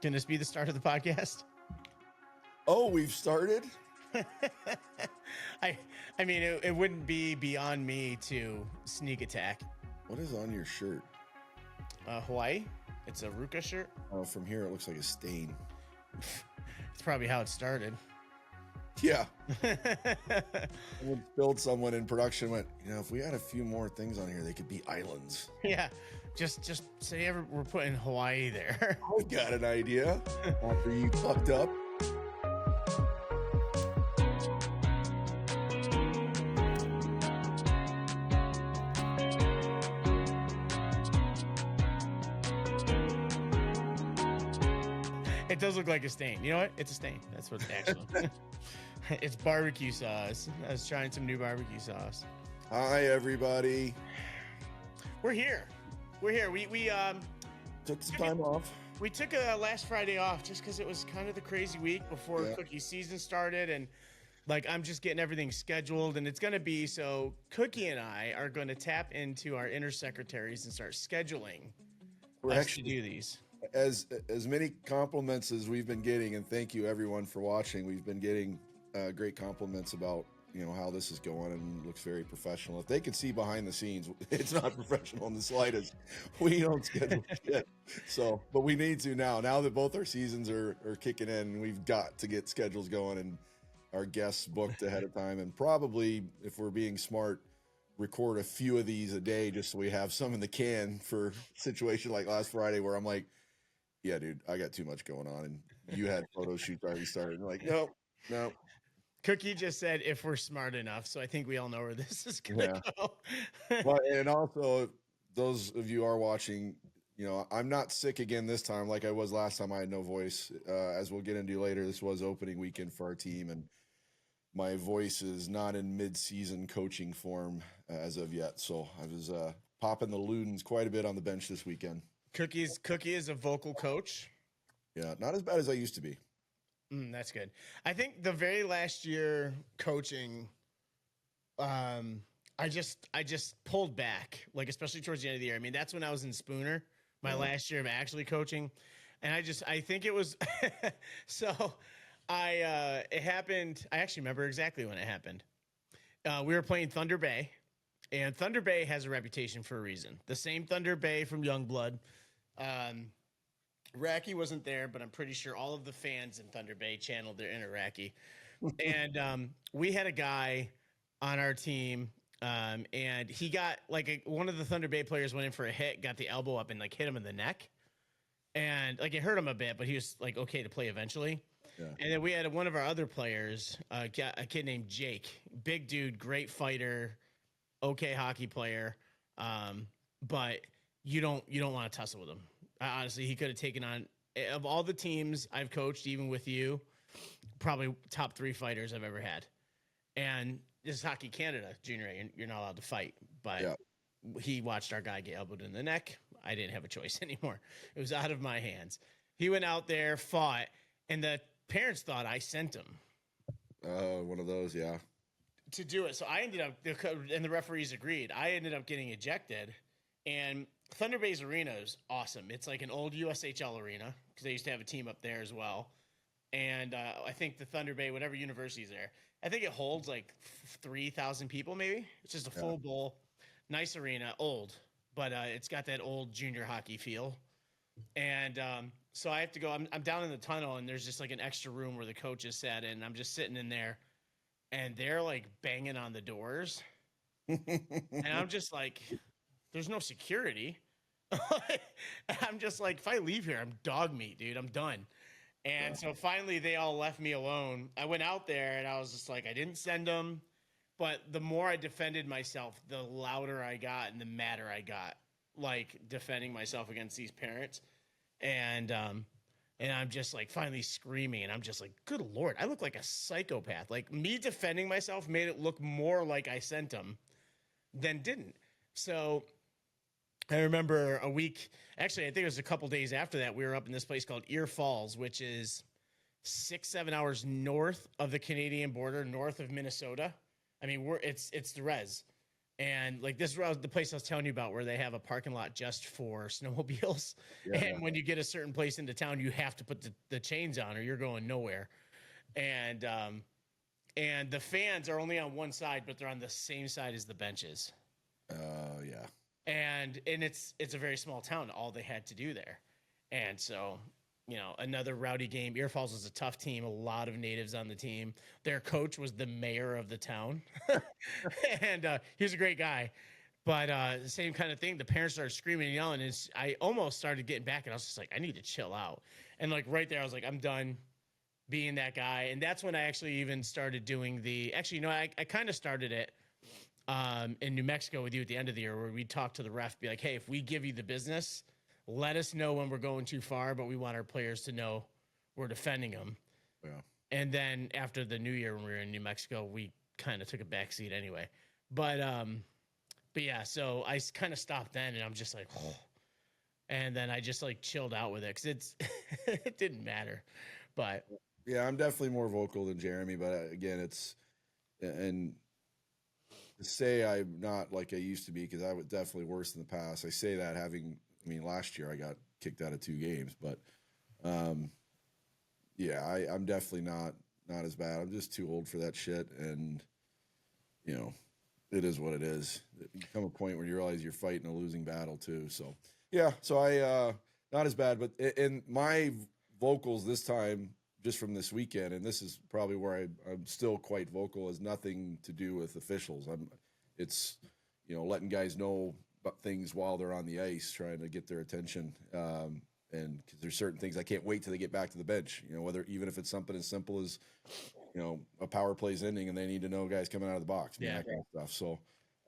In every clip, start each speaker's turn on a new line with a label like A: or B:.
A: Can this be the start of the podcast?
B: Oh, we've started?
A: I mean, it wouldn't be beyond me to sneak attack.
B: What is on your shirt?
A: Hawaii. It's a Ruka shirt.
B: Oh, from here it looks like a stain.
A: It's probably how it started.
B: Yeah. Someone in production went, if we had a few more things on here, they could be islands.
A: Yeah. Just say we're putting Hawaii there.
B: I've got an idea. After you fucked up.
A: It does look like a stain. You know what? It's a stain. That's what it's actually. It's barbecue sauce. I was trying some new barbecue sauce.
B: Hi, everybody.
A: We're here. We
B: took some time off.
A: We took a last Friday off just because it was kind of the crazy week before Cookie season started, and I'm just getting everything scheduled, and it's gonna be so. Cookie and I are going to tap into our inner secretaries and start scheduling.
B: We're actually
A: to do these.
B: As many compliments as we've been getting, and thank you everyone for watching. We've been getting great compliments about how this is going, and looks very professional. If they could see behind the scenes, it's not professional in the slightest. We don't schedule shit. So, but we need to now that both our seasons are kicking in. We've got to get schedules going and our guests booked ahead of time, and probably, if we're being smart, record a few of these a day just so we have some in the can for a situation like last Friday where I'm like, yeah, dude, I got too much going on, and you had photo shoots already started. And like, no.
A: Cookie just said if we're smart enough, so I think we all know where this is gonna go.
B: Well, and also, those of you are watching, I'm not sick again this time like I was last time. I had no voice. As we'll get into later, this was opening weekend for our team, and my voice is not in mid-season coaching form as of yet. So I was popping the Ludens quite a bit on the bench this weekend.
A: Cookie is a vocal coach.
B: Yeah, not as bad as I used to be.
A: That's good. I think the very last year coaching, I just pulled back, especially towards the end of the year. I mean, that's when I was in Spooner, my last year of actually coaching, and I think it was so. It happened. I actually remember exactly when it happened. We were playing Thunder Bay, and Thunder Bay has a reputation for a reason. The same Thunder Bay from Youngblood. Racky wasn't there, but I'm pretty sure all of the fans in Thunder Bay channeled their inner Racky. And we had a guy on our team, and he got one of the Thunder Bay players went in for a hit, got the elbow up, and hit him in the neck, and it hurt him a bit, but he was okay to play eventually. Yeah. And then we had one of our other players, a kid named Jake, big dude, great fighter, okay hockey player, but you don't want to tussle with him. Honestly, he could have taken on, of all the teams I've coached, even with you, probably top 3 fighters I've ever had. And this is Hockey Canada Junior A. You're not allowed to fight, but he watched our guy get elbowed in the neck. I didn't have a choice anymore. It was out of my hands. He went out there, fought, and the parents thought I sent him.
B: One of those, yeah.
A: To do it. So I ended up, and the referees agreed, I ended up getting ejected. And Thunder Bay's arena is awesome. It's like an old USHL arena because they used to have a team up there as well. And I think the Thunder Bay, whatever university's there, I think it holds 3,000 people maybe. It's just a full bowl, nice arena, old, but it's got that old junior hockey feel. And so I have to go. I'm down in the tunnel, and there's just an extra room where the coaches sat in. I'm just sitting in there, and they're banging on the doors, and I'm just there's no security. I'm just if I leave here, I'm dog meat, dude. I'm done. And so finally they all left me alone. I went out there and I was just I didn't send them, but the more I defended myself, the louder I got and the madder I got, defending myself against these parents. And I'm just finally screaming, and I'm just good Lord, I look like a psychopath. Me defending myself made it look more like I sent them than didn't. So I remember a week, actually, I think it was a couple days after that, we were up in this place called Ear Falls, which is 6-7 hours north of the Canadian border, north of Minnesota. I mean, it's the res. And like this is the place I was telling you about where they have a parking lot just for snowmobiles.
B: Yeah.
A: And when you get a certain place into town, you have to put the chains on or you're going nowhere. And the fans are only on one side, but they're on the same side as the benches.
B: Yeah.
A: And it's a very small town. All they had to do there. And so, you know, another rowdy game. Ear Falls was a tough team. A lot of natives on the team. Their coach was the mayor of the town, and he was a great guy. But the same kind of thing. The parents started screaming and yelling, and I almost started getting back, and I was just like, I need to chill out. And like right there, I was like, I'm done being that guy. And that's when I actually even started doing I kind of started it in New Mexico with you at the end of the year, where we talked to the ref, be like, hey, if we give you the business, let us know when we're going too far, but we want our players to know we're defending them.
B: Yeah.
A: And then after the new year, when we were in New Mexico, we kind of took a backseat anyway. But yeah, so I kind of stopped then, and I'm just like, oh. And then I just like chilled out with it because it didn't matter. But
B: yeah, I'm definitely more vocal than Jeremy, but again, and to say I'm not like I used to be, because I was definitely worse in the past. I say that last year I got kicked out of 2 games, but yeah, I'm definitely not as bad. I'm just too old for that shit, and you know, it is what it is. You come a point where you realize you're fighting a losing battle too. So yeah, so I not as bad, but in my vocals this time, just from this weekend, and this is probably where I'm still quite vocal, has nothing to do with officials. It's you know, letting guys know about things while they're on the ice, trying to get their attention. And because there's certain things I can't wait till they get back to the bench. You know, even if it's something as simple as, you know, a power play's ending and they need to know guys coming out of the box, that kind of stuff. So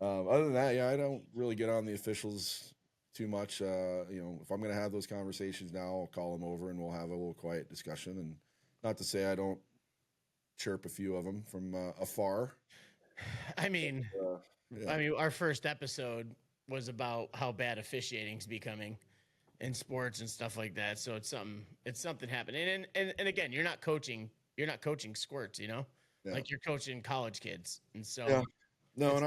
B: other than that, yeah, I don't really get on the officials too much. You know, if I'm going to have those conversations now, I'll call them over and we'll have a little quiet discussion. And not to say I don't chirp a few of them from afar.
A: I mean, our first episode was about how bad officiating's becoming in sports and stuff like that. So it's something happening. And again, you're not coaching squirts, you know, like you're coaching college kids. And so,
B: no, and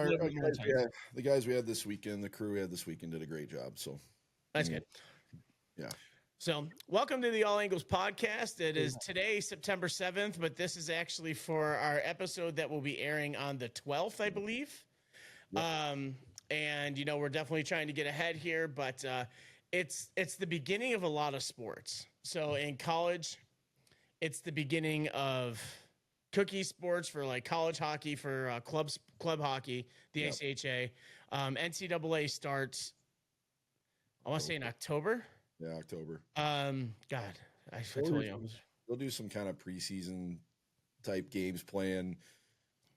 B: the guys we had this weekend, the crew we had this weekend did a great job. So
A: that's good.
B: Yeah.
A: So welcome to the All Angles podcast. It is today, September 7th, but this is actually for our episode that will be airing on the 12th, I believe. Yep. And you know, we're definitely trying to get ahead here, but it's the beginning of a lot of sports. So in college, it's the beginning of cookie sports for like college hockey, for club hockey, the ACHA. NCAA starts, I want to say in October.
B: Yeah, October.
A: God, I totally know.
B: They'll do some kind of preseason type games playing.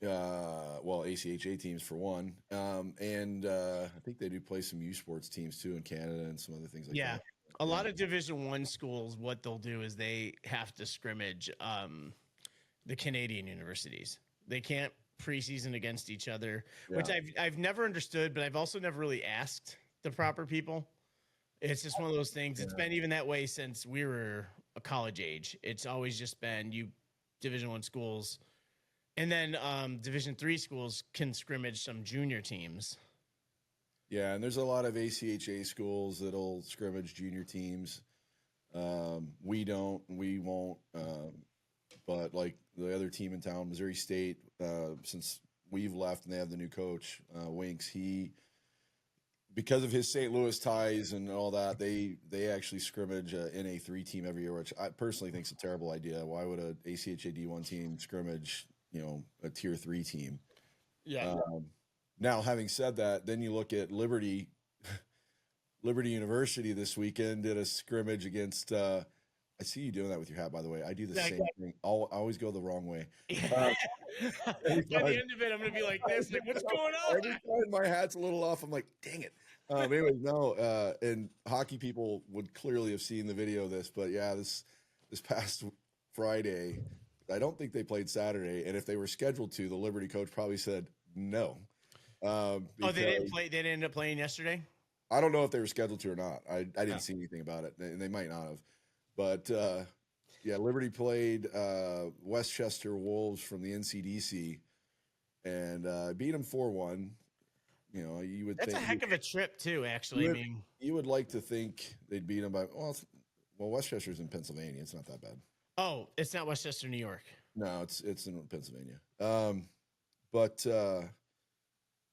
B: ACHA teams for one, and I think they do play some U Sports teams too in Canada and some other things like that.
A: Yeah, a lot of Division I schools, what they'll do is they have to scrimmage the Canadian universities. They can't preseason against each other, which I've never understood, but I've also never really asked the proper people. It's just one of those things. It's been even that way since we were a college age. It's always just been Division I schools. And then Division III schools can scrimmage some junior teams.
B: Yeah, and there's a lot of ACHA schools that'll scrimmage junior teams. We won't. But like the other team in town, Missouri State, since we've left and they have the new coach, Winks, because of his St. Louis ties and all that, they actually scrimmage an NA3 team every year, which I personally think is a terrible idea. Why would a ACHA D1 team scrimmage, you know, a tier 3 team?
A: Yeah.
B: Now, having said that, then you look at Liberty University this weekend did a scrimmage against. I see you doing that with your hat, by the way. I do the same thing. I always go the wrong way.
A: By the end of it, I'm gonna be like this. Like, what's going on?
B: Every time my hat's a little off, I'm like, dang it. Anyways, no. And hockey people would clearly have seen the video of this, but yeah, this past Friday, I don't think they played Saturday, and if they were scheduled to, the Liberty coach probably said no.
A: They didn't play. They didn't end up playing yesterday.
B: I don't know if they were scheduled to or not. I didn't see anything about it, and they might not have. But Liberty played Westchester Wolves from the NCDC and beat them 4-1. you would
A: That's a
B: think
A: heck of a trip too, actually. I mean,
B: you would like to think they'd beat them by Westchester's in Pennsylvania. It's not that bad.
A: oh, it's not Westchester, New York.
B: No, it's in Pennsylvania. But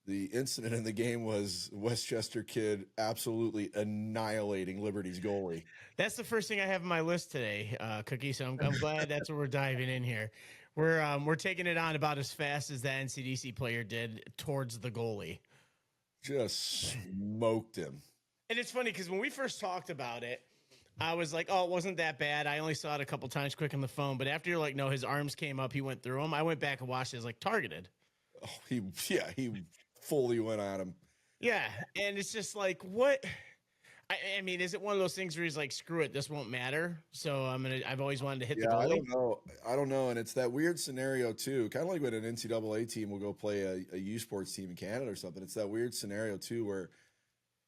B: the incident in the game was Westchester kid absolutely annihilating Liberty's goalie.
A: That's the first thing I have on my list today, Cookie. So I'm glad that's where we're diving in here. We're taking it on about as fast as the NCDC player did towards the goalie.
B: Just smoked him.
A: And it's funny because when we first talked about it, I was like, oh, it wasn't that bad. I only saw it a couple times quick on the phone. But after you're like, no, his arms came up, he went through them. I went back and watched it. It's like targeted.
B: Oh, he fully went at him.
A: Yeah. And it's just like, what? I mean, is it one of those things where he's like, screw it, this won't matter? So I've always wanted to hit the goalie.
B: I don't know. And it's that weird scenario too. Kind of like when an NCAA team will go play a U Sports team in Canada or something. It's that weird scenario too, where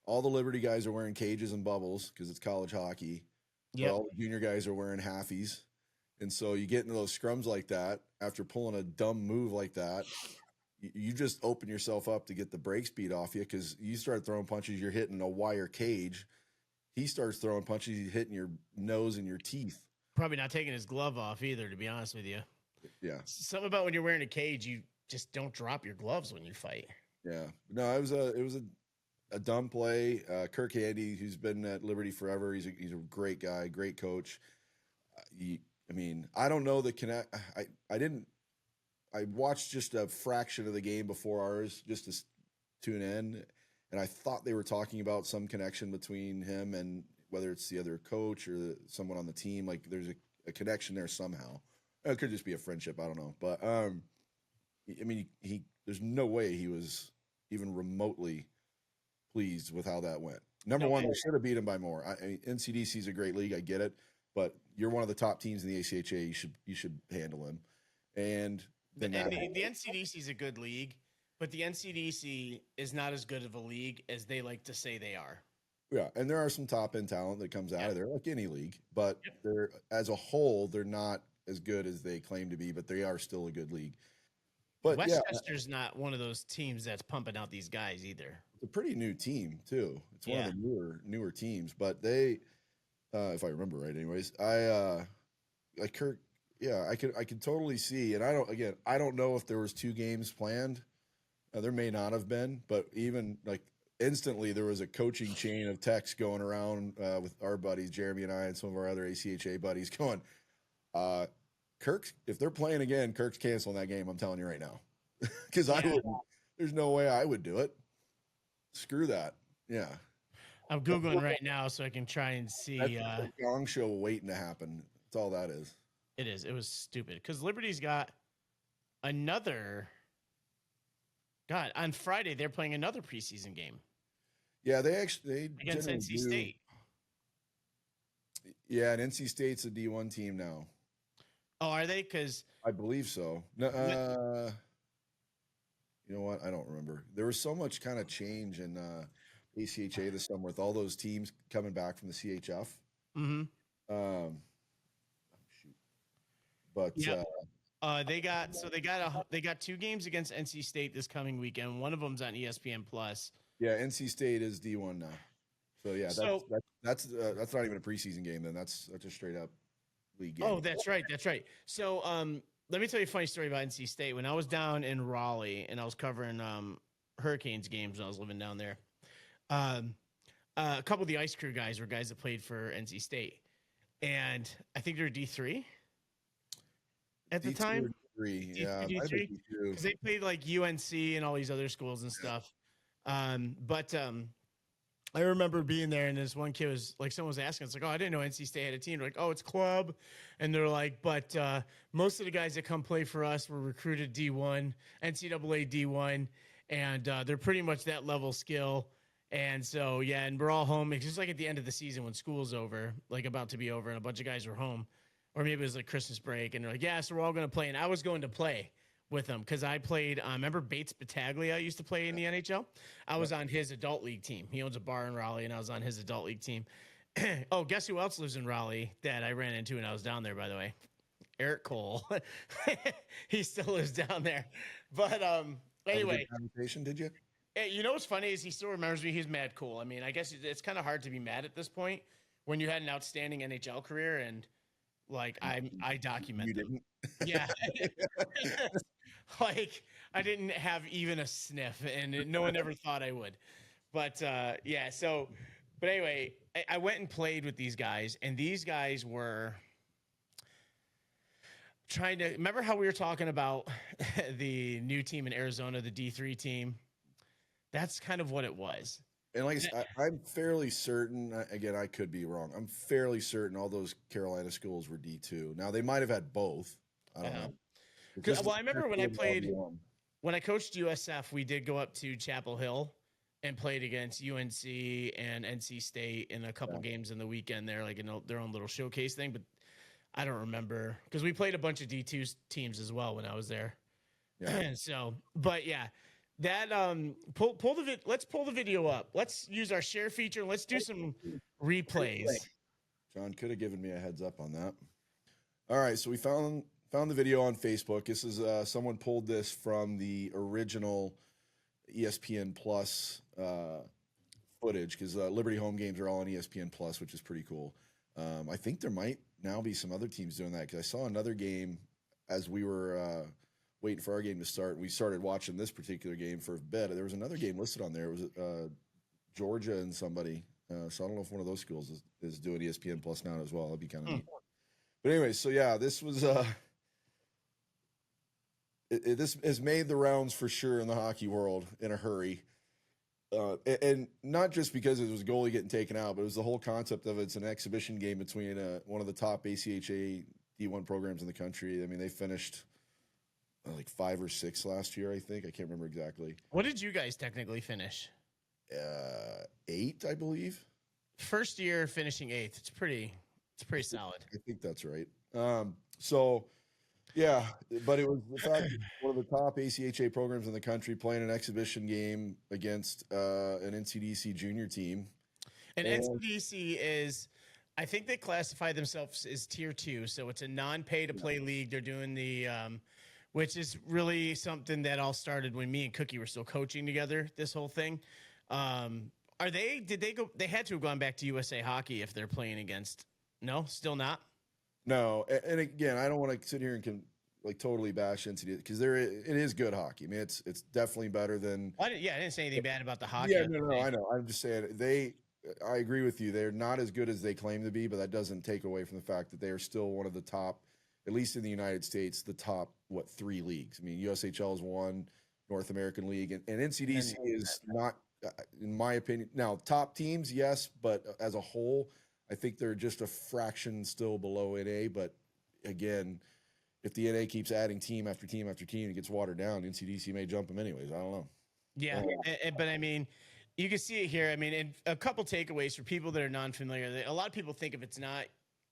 B: all the Liberty guys are wearing cages and bubbles because it's college hockey. Yeah. All the junior guys are wearing halfies. And so you get into those scrums like that after pulling a dumb move like that. You just open yourself up to get the break speed off you because you start throwing punches, you're hitting a wire cage. He starts throwing punches, he's hitting your nose and your teeth. Probably
A: not taking his glove off either, to be honest with you.
B: Yeah.
A: Something about when you're wearing a cage, you just don't drop your gloves when you fight.
B: Yeah. No, it was a dumb play. Kirk Handy, who's been at Liberty forever, he's a great guy, great coach. I don't know the connect. I watched just a fraction of the game before ours just to tune in, and I thought they were talking about some connection between him and whether it's the other coach or someone on the team. Like there's a connection there somehow. It could just be a friendship. I don't know. But there's no way he was even remotely pleased with how that went. Number one, they should have beat him by more. NCDC is a great league. I get it, but you're one of the top teams in the ACHA. You should handle him. And the
A: NCDC is a good league, but the NCDC is not as good of a league as they like to say they are.
B: Yeah, and there are some top end talent that comes out of there, like any league, but they're as a whole, they're not as good as they claim to be, but they are still a good league. But
A: Westchester's not one of those teams that's pumping out these guys either.
B: It's a pretty new team too. It's one of the newer teams, but they, if I remember right, anyways, like Kirk. Yeah, I could totally see, and I don't know if there was 2 games planned. There may not have been, but even like instantly there was a coaching chain of texts going around with our buddies, Jeremy and I, and some of our other ACHA buddies going, Kirk's, if they're playing again, Kirk's canceling that game. I'm telling you right now, because there's no way I would do it. Screw that. Yeah.
A: I'm Googling right now so I can try and see.
B: That's a gong show waiting to happen. That's all that is.
A: It is. It was stupid because Liberty's got another. God, on Friday they're playing another preseason game.
B: Yeah, they
A: against NC State.
B: Yeah, and NC State's a D1 team now.
A: Oh, are they? Because
B: I believe so. No, you know what? I don't remember. There was so much kind of change in ACHA this summer with all those teams coming back from the CHF.
A: Mm-hmm.
B: But
A: they got 2 games against NC State this coming weekend. One of them's on ESPN Plus.
B: Yeah, NC State is D1 now. So yeah, that's not even a preseason game. Then that's a straight up league game.
A: Oh, that's right. So let me tell you a funny story about NC State. When I was down in Raleigh and I was covering Hurricanes games when I was living down there, a couple of the ice crew guys were guys that played for NC State, and I think they're D3. At the time,
B: D3,
A: because they played like UNC and all these other schools and stuff. But I remember being there, and this one kid was like, someone was asking, it's like, oh, I didn't know NC State had a team. They're like, oh, it's club, and they're like, but most of the guys that come play for us were recruited D1, NCAA D1, and they're pretty much that level skill. And so and we're all home. It's just like at the end of the season when school's over, like about to be over, and a bunch of guys were home. Or maybe it was like Christmas break, and they're like, yeah, so we're all going to play. And I was going to play with them because I played, remember Bates Battaglia used to play in the NHL? I was on his adult league team. He owns a bar in Raleigh, and I was on his adult league team. Oh, guess who else lives in Raleigh that I ran into when I was down there, by the way? Eric Cole. He still lives down there. But anyway.
B: Did you?
A: Hey, you know what's funny is he still remembers me. He's mad cool. I mean, I guess it's kind of hard to be mad at this point when you had an outstanding NHL career and like I document
B: You
A: them.
B: didn't.
A: Yeah. Like I didn't have even a sniff and no one ever thought I would. But yeah, so but anyway, I went and played with these guys and these guys were trying to remember how we were talking about the new team in Arizona, the D3 team. That's kind of what it was.
B: And like I said, I'm fairly certain. Again, I could be wrong. I'm fairly certain all those Carolina schools were D2. Now they might have had both. I don't know.
A: Well, I remember when I coached USF, we did go up to Chapel Hill and played against UNC and NC State in a couple games in the weekend there, like in their own little showcase thing. But I don't remember because we played a bunch of D2 teams as well when I was there. Yeah. So, but yeah. That let's pull the video up. Let's use our share feature. Let's do some replays.
B: John could have given me a heads up on that. All right, so we found the video on Facebook. This is someone pulled this from the original ESPN Plus footage because Liberty home games are all on ESPN Plus, which is pretty cool. I think there might now be some other teams doing that because I saw another game as we were waiting for our game to start. We started watching this particular game for a bit. There was another game listed on there. It was Georgia and somebody. So I don't know if one of those schools is doing ESPN Plus now as well. That'd be kind of neat. But anyway, so yeah, this was this has made the rounds for sure in the hockey world in a hurry. And not just because it was a goalie getting taken out, but it was the whole concept of it's an exhibition game between one of the top ACHA D1 programs in the country. I mean, they finished like 5 or 6 last year, I think. I can't remember exactly.
A: What did you guys technically finish?
B: 8, I believe.
A: First year finishing 8th. It's pretty solid.
B: I think that's right. So yeah, but it was the fact that one of the top ACHA programs in the country playing an exhibition game against an NCDC junior team.
A: And NCDC is, I think they classify themselves as tier 2, so it's a non-pay-to-play league. They're doing the which is really something that all started when me and Cookie were still coaching together, this whole thing. Did they go, they had to have gone back to USA Hockey if they're playing against, no, still not?
B: No. And again, I don't want to sit here and totally bash NCDC because it is good hockey. I mean, it's definitely better than.
A: I didn't say anything bad about the hockey.
B: Yeah, no, I know. I'm just saying I agree with you. They're not as good as they claim to be, but that doesn't take away from the fact that they are still one of the top, at least in the United States, the top, 3 leagues. I mean, USHL is one, North American League, and NCDC is not, in my opinion. Now, top teams, yes, but as a whole, I think they're just a fraction still below NA. But again, if the NA keeps adding team after team after team, it gets watered down. NCDC may jump them anyways. I don't know.
A: Yeah, but I mean, you can see it here. I mean, and a couple takeaways for people that are non-familiar. A lot of people think if it's not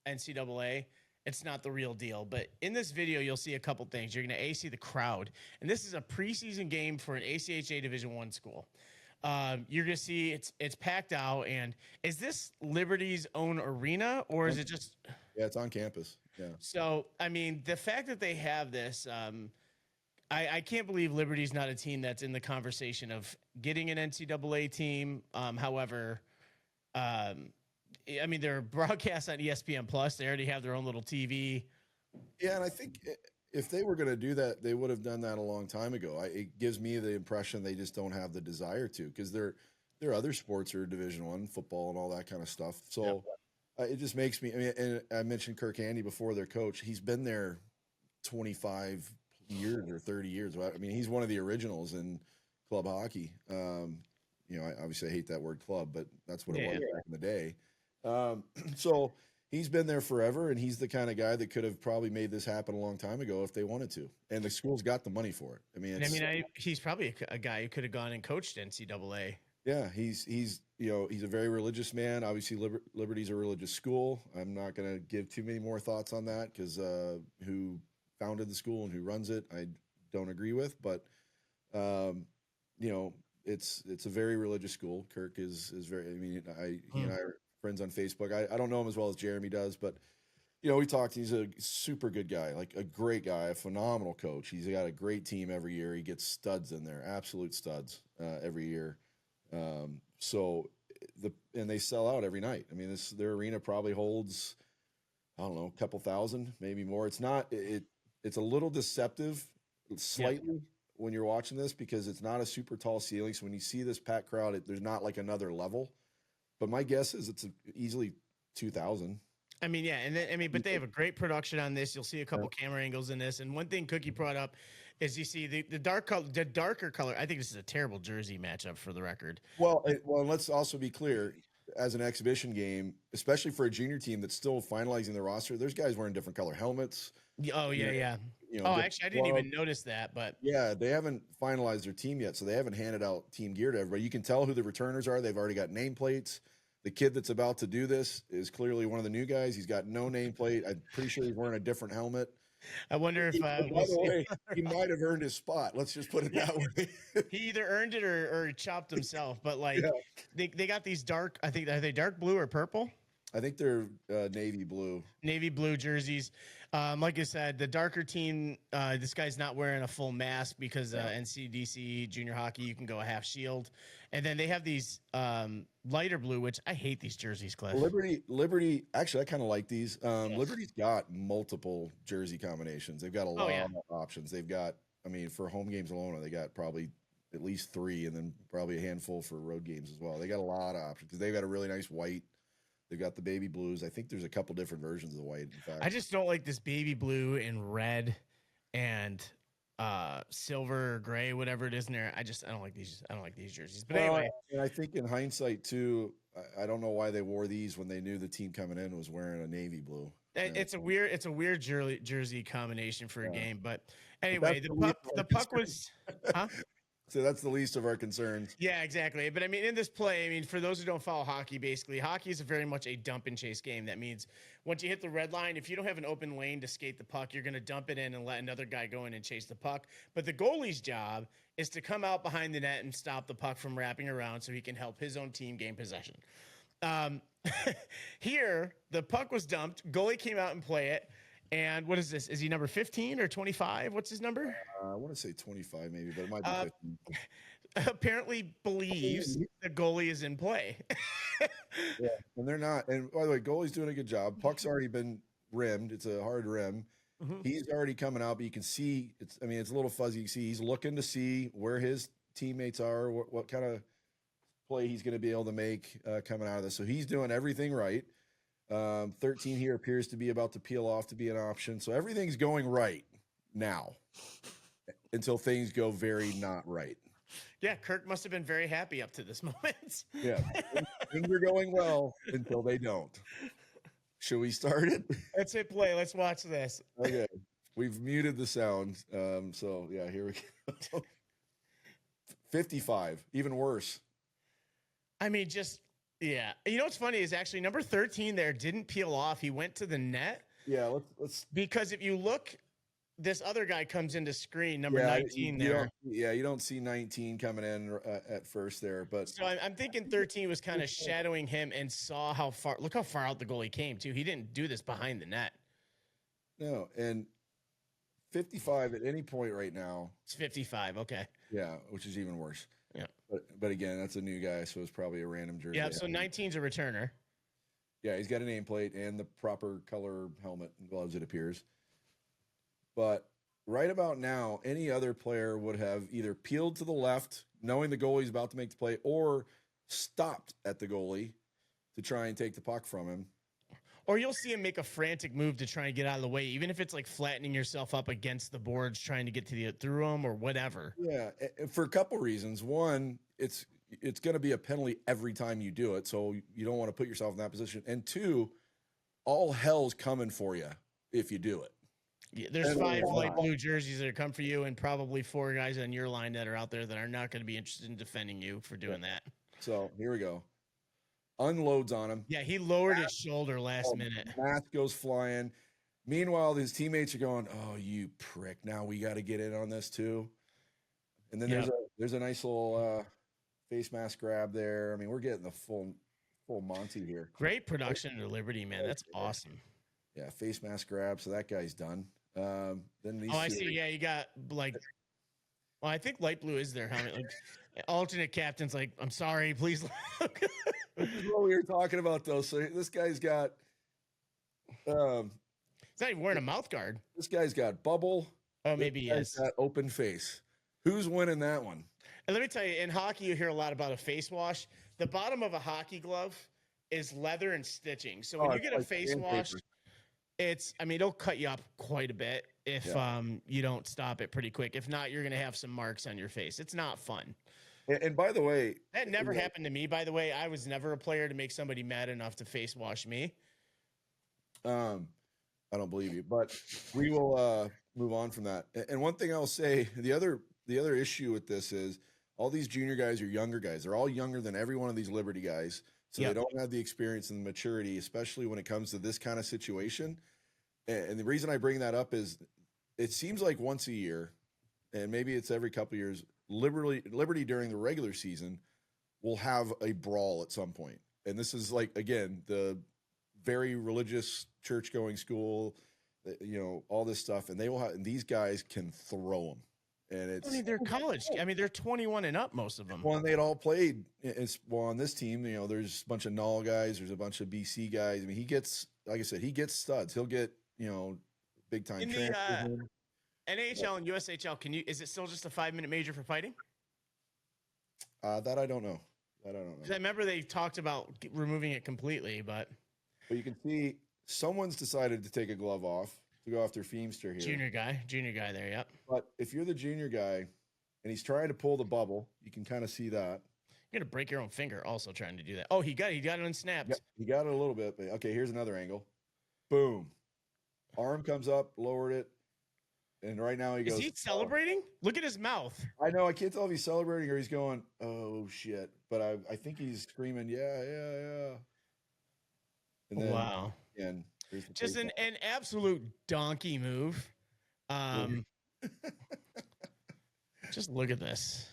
A: NCAA, it's not the real deal. But in this video, you'll see a couple things. You're going to see the crowd. And this is a preseason game for an ACHA Division I school. You're going to see it's packed out. And is this Liberty's own arena or is it just...
B: Yeah, it's on campus. Yeah.
A: So, I mean, the fact that they have this, I can't believe Liberty's not a team that's in the conversation of getting an NCAA team. However, I mean, they're broadcast on ESPN Plus. They already have their own little TV.
B: Yeah, and I think if they were going to do that, they would have done that a long time ago. It gives me the impression they just don't have the desire to because their other sports are Division I, football and all that kind of stuff. So it just makes me. I mean, and I mentioned Kirk Handy before, their coach. He's been there 25 years or 30 years. I mean, he's one of the originals in club hockey. Obviously I hate that word club, but that's what it was back in the day. So he's been there forever, and he's the kind of guy that could have probably made this happen a long time ago if they wanted to. And the school's got the money for it. I mean,
A: he's probably a guy who could have gone and coached NCAA.
B: Yeah, he's a very religious man. Obviously, Liberty's a religious school. I'm not going to give too many more thoughts on that because who founded the school and who runs it, I don't agree with. But it's a very religious school. Kirk is very. I mean, he and I are friends on Facebook. I don't know him as well as Jeremy does, but we talked. He's a super good guy, like a great guy, a phenomenal coach. He's got a great team every year. He gets studs in there, absolute studs. every year. So and they sell out every night. I mean, their arena probably holds, I don't know, a couple thousand, maybe more. It's not it's a little deceptive slightly when you're watching this because it's not a super tall ceiling. So when you see this packed crowd, there's not like another level. But my guess is it's easily 2,000.
A: I mean, yeah, and then, I mean, but they have a great production on this. You'll see a couple camera angles in this, and one thing Cookie brought up is you see the darker color. I think this is a terrible jersey matchup for the record.
B: Well, and let's also be clear. As an exhibition game, especially for a junior team that's still finalizing their roster, there's guys wearing different color helmets.
A: Oh yeah. Actually, I didn't even notice that, but
B: yeah, they haven't finalized their team yet, so they haven't handed out team gear to everybody. You can tell who the returners are. They've already got nameplates. The kid that's about to do this is clearly one of the new guys. He's got no nameplate. I'm pretty sure he's wearing a different helmet.
A: I wonder if
B: by the way, he might have earned his spot. Let's just put it that way.
A: He either earned it or chopped himself. But like they got these dark. I think, are they dark blue or purple?
B: I think they're navy blue
A: jerseys. Like I said, the darker team, this guy's not wearing a full mask because NCDC junior hockey, you can go a half shield. And then they have these lighter blue, which I hate these jerseys, Cliff.
B: Liberty, actually, I kind of like these. Liberty's got multiple jersey combinations. They've got a lot of options. They've got, I mean, for home games alone, they got probably at least 3 and then probably a handful for road games as well. They got a lot of options because they've got a really nice white. They've got the baby blues. I think there's a couple different versions of the white. In fact,
A: I just don't like this baby blue and red and silver or gray, whatever it is in there. I don't like these. I don't like these jerseys. But anyway,
B: and I think in hindsight too, I don't know why they wore these when they knew the team coming in was wearing a navy blue.
A: It's a weird jersey combination for a game. But anyway, the puck was, huh?
B: So that's the least of our concerns.
A: Yeah, exactly. But I mean, in this play, I mean, for those who don't follow hockey, basically, hockey is very much a dump and chase game. That means once you hit the red line, if you don't have an open lane to skate the puck, you're going to dump it in and let another guy go in and chase the puck. But the goalie's job is to come out behind the net and stop the puck from wrapping around so he can help his own team gain possession. Here, the puck was dumped. Goalie came out and play it. And what is this? Is he number 15 or 25? What's his number?
B: I want to say 25 maybe, but it might be 15.
A: Apparently believes the goalie is in play.
B: Yeah, and they're not. And by the way, goalie's doing a good job. Puck's already been rimmed. It's a hard rim. Mm-hmm. He's already coming out, but you can see it's a little fuzzy. You see he's looking to see where his teammates are, what kind of play he's going to be able to make coming out of this. So he's doing everything right. 13 here appears to be about to peel off to be an option. So everything's going right now until things go very not right.
A: Yeah, Kirk must have been very happy up to this moment.
B: Yeah, things are going well until they don't. Should we start it?
A: Let's hit play. Let's watch this.
B: Okay, we've muted the sound. So yeah, here we go. 55, even worse.
A: I mean, yeah. You know what's funny is actually number 13 there didn't peel off. He went to the net.
B: Yeah, let's
A: because if you look, this other guy comes into screen, number 19 there.
B: You don't see 19 coming in at first there. But
A: so I'm thinking 13 was kind of shadowing him and saw how far. Look how far out the goalie came, too. He didn't do this behind the net.
B: No, and 55 at any point right now.
A: It's 55, okay.
B: Yeah, which is even worse.
A: Yeah.
B: But again, that's a new guy, so it's probably a random jersey.
A: Yeah, so 19's a returner.
B: Yeah, he's got a nameplate and the proper color helmet and gloves, it appears. But right about now, any other player would have either peeled to the left, knowing the goalie's about to make the play, or stopped at the goalie to try and take the puck from him.
A: Or you'll see him make a frantic move to try and get out of the way, even if it's like flattening yourself up against the boards, trying to get to through them or whatever.
B: Yeah, for a couple reasons. One, it's going to be a penalty every time you do it, so you don't want to put yourself in that position. And two, all hell's coming for you if you do it.
A: Yeah, there's 5 light blue jerseys that are come for you, and probably 4 guys on your line that are out there that are not going to be interested in defending you for doing that.
B: So here we go. Unloads on him.
A: Yeah, he lowered his shoulder last minute.
B: Mask goes flying. Meanwhile, his teammates are going, "Oh, you prick! Now we got to get in on this too." And then there's a nice little face mask grab there. I mean, we're getting the full Monty here.
A: Great production to Liberty, man. That's awesome.
B: Yeah, face mask grab. So that guy's done. Then these
A: I see. Yeah, you got like. Well, I think light blue is their helmet. Like, alternate captain's like, I'm sorry, please look.
B: This is what we were talking about, though. So this guy's got,
A: He's not even wearing a mouth guard.
B: this guy's got bubble.
A: Oh, maybe he
B: This
A: is.
B: guy's got open face. Who's winning that one?
A: And let me tell you, in hockey, you hear a lot about a face wash. The bottom of a hockey glove is leather and stitching. So when you
B: it's
A: get a
B: like
A: face
B: sandpaper.
A: wash, it'll cut you up quite a bit if you don't stop it pretty quick. If not, you're gonna have some marks on your face. It's not fun.
B: And by the way,
A: That never happened to me. By the way, I was never a player to make somebody mad enough to face wash me.
B: I don't believe you, but we will move on from that. And one thing I'll say, the other issue with this is all these junior guys are younger guys. They're all younger than every one of these Liberty guys. So they don't have the experience and the maturity, especially when it comes to this kind of situation. And the reason I bring that up is it seems like once a year, and maybe it's every couple of years, Liberty during the regular season will have a brawl at some point. And this is like, again, the very religious church-going school, all this stuff. And and these guys can throw them. And
A: they're college. They're 21 and up, most of them.
B: Well, and they'd all played. On this team, there's a bunch of Null guys. There's a bunch of BC guys. I mean, he gets, like I said, he gets studs. He'll get, big time.
A: In the NHL and USHL, is it still just a 5-minute major for fighting?
B: That I don't know.
A: Because I remember they talked about removing it completely, but
B: you can see someone's decided to take a glove off to go after Feemster here.
A: Junior guy there, yep.
B: But if you're the junior guy and he's trying to pull the bubble, you can kind of see that.
A: You're gonna break your own finger also trying to do that. Oh, he got it unsnapped.
B: Yep, he got it a little bit, but okay, here's another angle. Boom. Arm comes up, lowered it. And right now he goes.
A: Is he celebrating? Look at his mouth.
B: I know. I can't tell if he's celebrating or he's going, oh, shit. But I think he's screaming, yeah. And then,
A: wow.
B: And
A: just an absolute donkey move. Just look at this.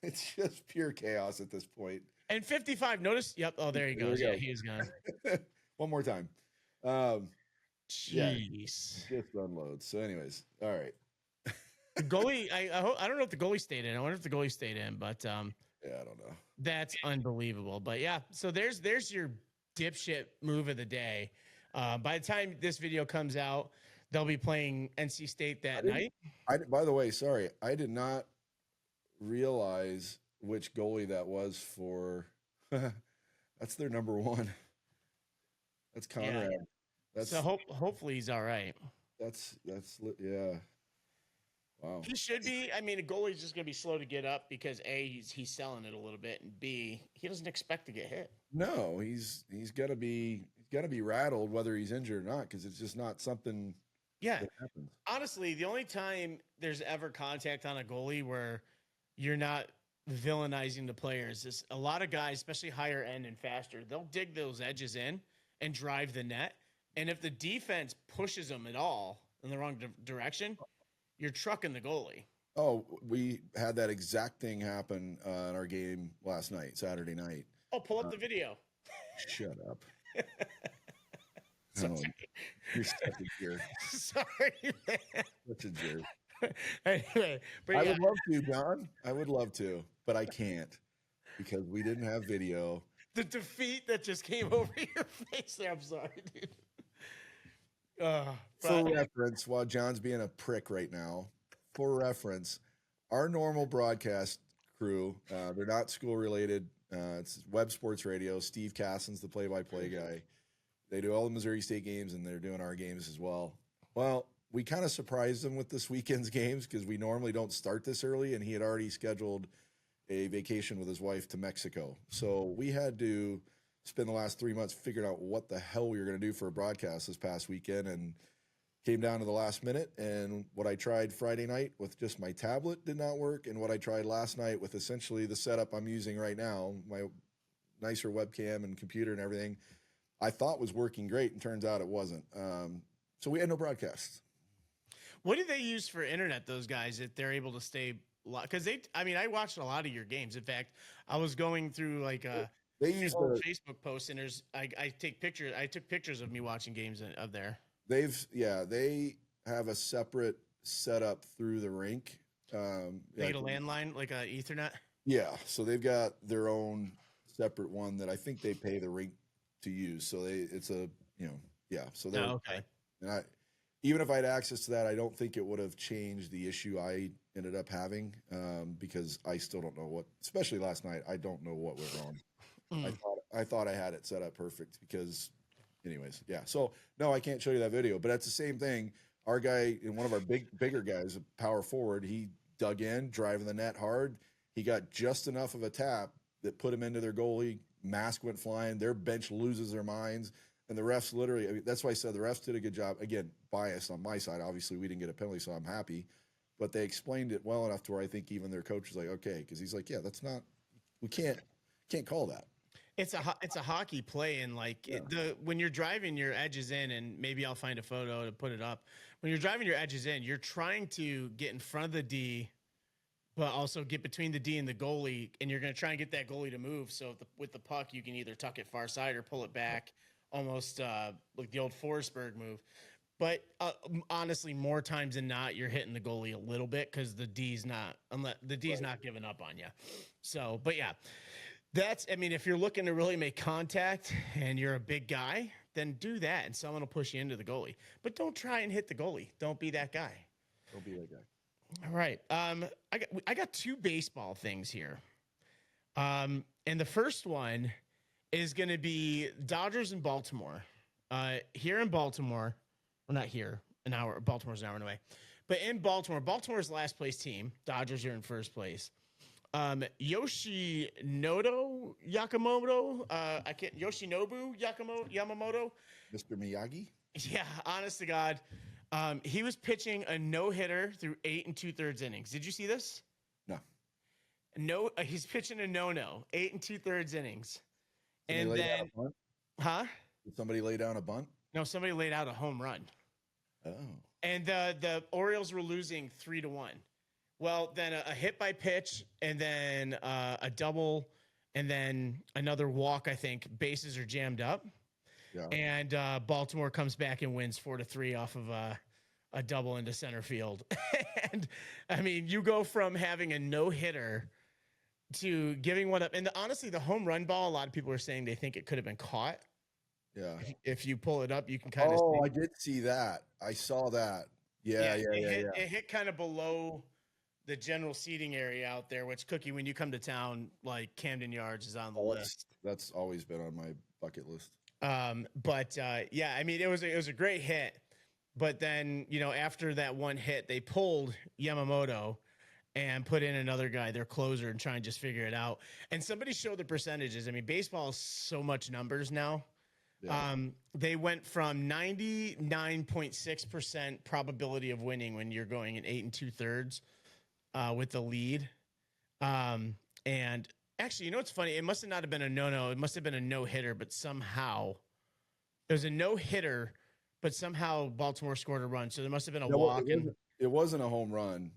B: It's just pure chaos at this point.
A: And 55, notice. Yep. Oh, there he goes. Yeah, he is gone.
B: One more time.
A: Jeez.
B: Just unloads. So, anyways, all right.
A: The goalie, I don't know if the goalie stayed in. I wonder if the goalie stayed in, but
B: yeah, I don't know.
A: That's unbelievable. But yeah, so there's your dipshit move of the day. By the time this video comes out, they'll be playing NC State that night.
B: By the way, sorry, I did not realize which goalie that was for. That's their number one. That's Conrad.
A: Yeah. Hopefully he's all right.
B: That's yeah. Wow.
A: He should be. A goalie's just gonna be slow to get up because A, he's selling it a little bit, and B, he doesn't expect to get hit.
B: No, he's gotta be rattled whether he's injured or not, because it's just not something that happens.
A: Honestly, the only time there's ever contact on a goalie where you're not villainizing the players is a lot of guys, especially higher end and faster, they'll dig those edges in and drive the net. And if the defense pushes them at all in the wrong direction, you're trucking the goalie.
B: Oh, we had that exact thing happen in our game last night, Saturday night.
A: Oh, pull up the video.
B: Shut up.
A: Sorry.
B: You're such a jerk.
A: Sorry, man.
B: Such a jerk.
A: Anyway,
B: I would love to, John. I would love to, but I can't because we didn't have video.
A: The defeat that just came over your face there. I'm sorry, dude.
B: For reference, while John's being a prick right now, for reference, our normal broadcast crew, they're not school related. It's Web Sports Radio. Steve Casson's the play-by-play guy. They do all the Missouri State games, and they're doing our games as well. Well, we kind of surprised him with this weekend's games because we normally don't start this early, and he had already scheduled a vacation with his wife to Mexico. So we had to spend the last 3 months figuring out what the hell we were going to do for a broadcast this past weekend, and came down to the last minute. And what I tried Friday night with just my tablet did not work, and what I tried last night with essentially the setup I'm using right now, my nicer webcam and computer and everything, I thought was working great, and turns out it wasn't. So we had no broadcasts.
A: What do they use for internet, those guys, if they're able to stay? Because I watched a lot of your games. In fact, I was going through they use Facebook posts, and I take pictures. I took pictures of me watching games of there.
B: They have a separate setup through the rink
A: They get a landline, like a Ethernet.
B: Yeah, so they've got their own separate one that I think they pay the rate to use. So it's a, yeah. So they're
A: Okay.
B: and even if I had access to that, I don't think it would have changed the issue I ended up having, because I still don't know what, especially last night, I don't know what went wrong. I thought I had it set up perfect because, anyways, yeah. So no, I can't show you that video, but that's the same thing. Our guy, and one of our bigger guys, a power forward, he dug in, driving the net hard. He got just enough of a tap that put him into their goalie. Mask went flying. Their bench loses their minds. And the refs literally, I mean, that's why I said the refs did a good job. Again, bias on my side. Obviously, we didn't get a penalty, so I'm happy. But they explained it well enough to where I think even their coach was like, okay, because he's like, yeah, that's not, we can't call that.
A: It's a hockey play, and like when you're driving your edges in, and maybe I'll find a photo to put it up. When you're driving your edges in, you're trying to get in front of the D, but also get between the D and the goalie, and you're going to try and get that goalie to move. So with the puck, you can either tuck it far side or pull it back, almost like the old Forsberg move. But honestly, more times than not, you're hitting the goalie a little bit because the D's not giving up on you. So, but yeah, I mean, if you're looking to really make contact and you're a big guy, then do that, and someone will push you into the goalie. But don't try and hit the goalie. Don't be that guy.
B: Don't be that guy.
A: All right. I got two baseball things here. And the first one is going to be Dodgers in Baltimore. Here in Baltimore, well, not here, Baltimore's an hour away, but in Baltimore's last place team. Dodgers are in first place. Yoshinobu Yamamoto,
B: Mr. Miyagi?
A: Yeah, honest to God. He was pitching a no-hitter through 8 2/3 innings. Did you see this? No, he's pitching a no-no, 8 2/3 innings. And then,
B: Did somebody lay down a bunt?
A: No, somebody laid out a home run.
B: Oh.
A: And the Orioles were losing 3-1. Well, then a hit by pitch, and then a double, and then another walk. I think bases are jammed up. Yeah. And Baltimore comes back and wins 4-3 off of a double into center field. And I mean, you go from having a no hitter to giving one up. And honestly, the home run ball, a lot of people are saying they think it could have been caught.
B: Yeah.
A: If you pull it up, you can kind of.
B: Oh, I did see that. I saw that. Yeah.
A: It hit kind of below the general seating area out there, which, Cookie, when you come to town, like Camden Yards is on the list.
B: That's always been on my bucket list.
A: But yeah, I mean, it was a great hit, but then, after that one hit, they pulled Yamamoto and put in another guy, their closer, and try and just figure it out. And somebody showed the percentages. I mean, baseball is so much numbers now. Yeah. They went from 99.6% probability of winning when you're going in 8 2/3 with the lead. And actually, it's funny? It must have not have been a no-no. It must have been a no-hitter, but somehow it was a no-hitter, but somehow Baltimore scored a run. So there must have been a walk.
B: It wasn't a home run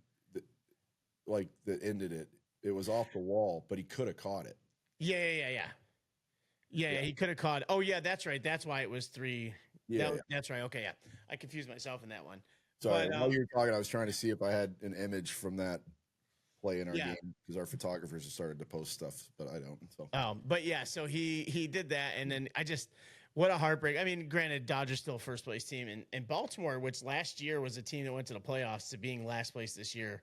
B: that ended it. It was off the wall, but he could have caught it.
A: Yeah, he could have caught it. Oh, yeah, that's right. That's why it was 3. Yeah. That's right. Okay, yeah. I confused myself in that one.
B: Sorry, while you were talking, I was trying to see if I had an image from that play in our game, because our photographers have started to post stuff, but I don't. So.
A: But yeah, so he did that, and then what a heartbreak. I mean, granted, Dodgers still first place team, and Baltimore, which last year was a team that went to the playoffs, to being last place this year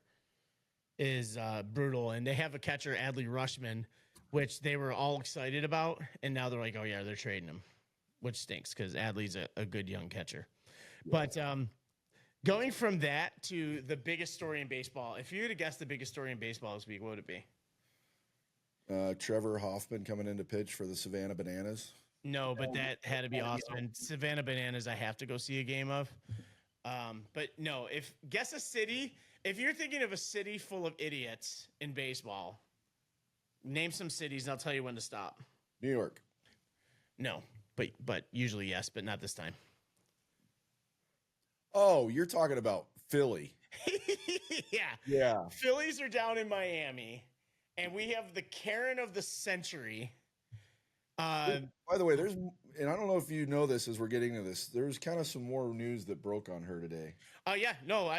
A: is brutal. And they have a catcher, Adley Rushman, which they were all excited about, and now they're like, oh yeah, they're trading him, which stinks because Adley's a good young catcher. Yeah. But going from that to the biggest story in baseball, if you had to guess the biggest story in baseball this week, what would it be?
B: Trevor Hoffman coming in to pitch for the Savannah Bananas.
A: No, but that had to be awesome. And Savannah Bananas, I have to go see a game of. But no, guess a city. If you're thinking of a city full of idiots in baseball, name some cities, and I'll tell you when to stop.
B: New York.
A: No, but usually yes, but not this time.
B: Oh, you're talking about Philly. Yeah.
A: Phillies are down in Miami, and we have the Karen of the century.
B: By the way, and I don't know if you know this as we're getting to this, there's kind of some more news that broke on her today.
A: Oh, yeah. No,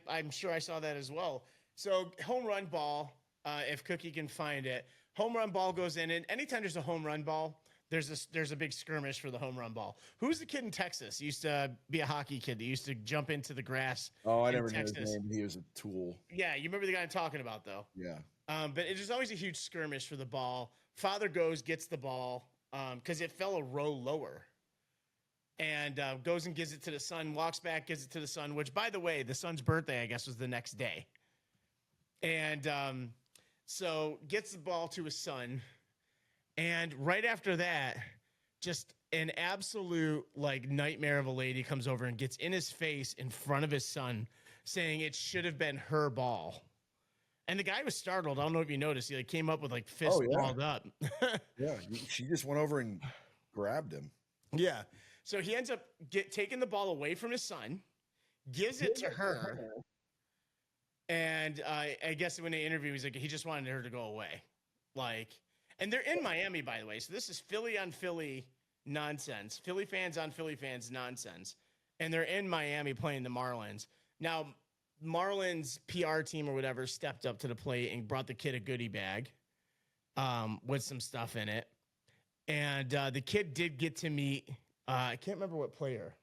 A: I'm sure I saw that as well. So home run ball, if Cookie can find it, home run ball goes in, and anytime there's a home run ball, there's a big skirmish for the home run ball. Who's the kid in Texas? He used to be a hockey kid. He used to jump into the grass
B: Oh, I
A: in
B: never knew his
A: Texas.
B: name. He was a tool.
A: Yeah, you remember the guy I'm talking about, though.
B: Yeah.
A: But there's always a huge skirmish for the ball. Father goes, gets the ball because it fell a row lower, and goes and gives it to the son. Walks back, gives it to the son. Which, by the way, the son's birthday, I guess, was the next day. And so gets the ball to his son, and right after that, just an absolute like nightmare of a lady comes over and gets in his face in front of his son, saying it should have been her ball. And the guy was startled. I don't know if you noticed. He like came up with like fists balled up.
B: Yeah. She just went over and grabbed him.
A: Yeah. So he ends up taking the ball away from his son, gives it to her. And I guess when they interview, he's like, he just wanted her to go away. Like, and they're in Miami, by the way. So this is Philly on Philly nonsense. Philly fans on Philly fans nonsense. And they're in Miami playing the Marlins. Now, Marlins PR team or whatever stepped up to the plate and brought the kid a goodie bag with some stuff in it. And the kid did get to meet, I can't remember what player.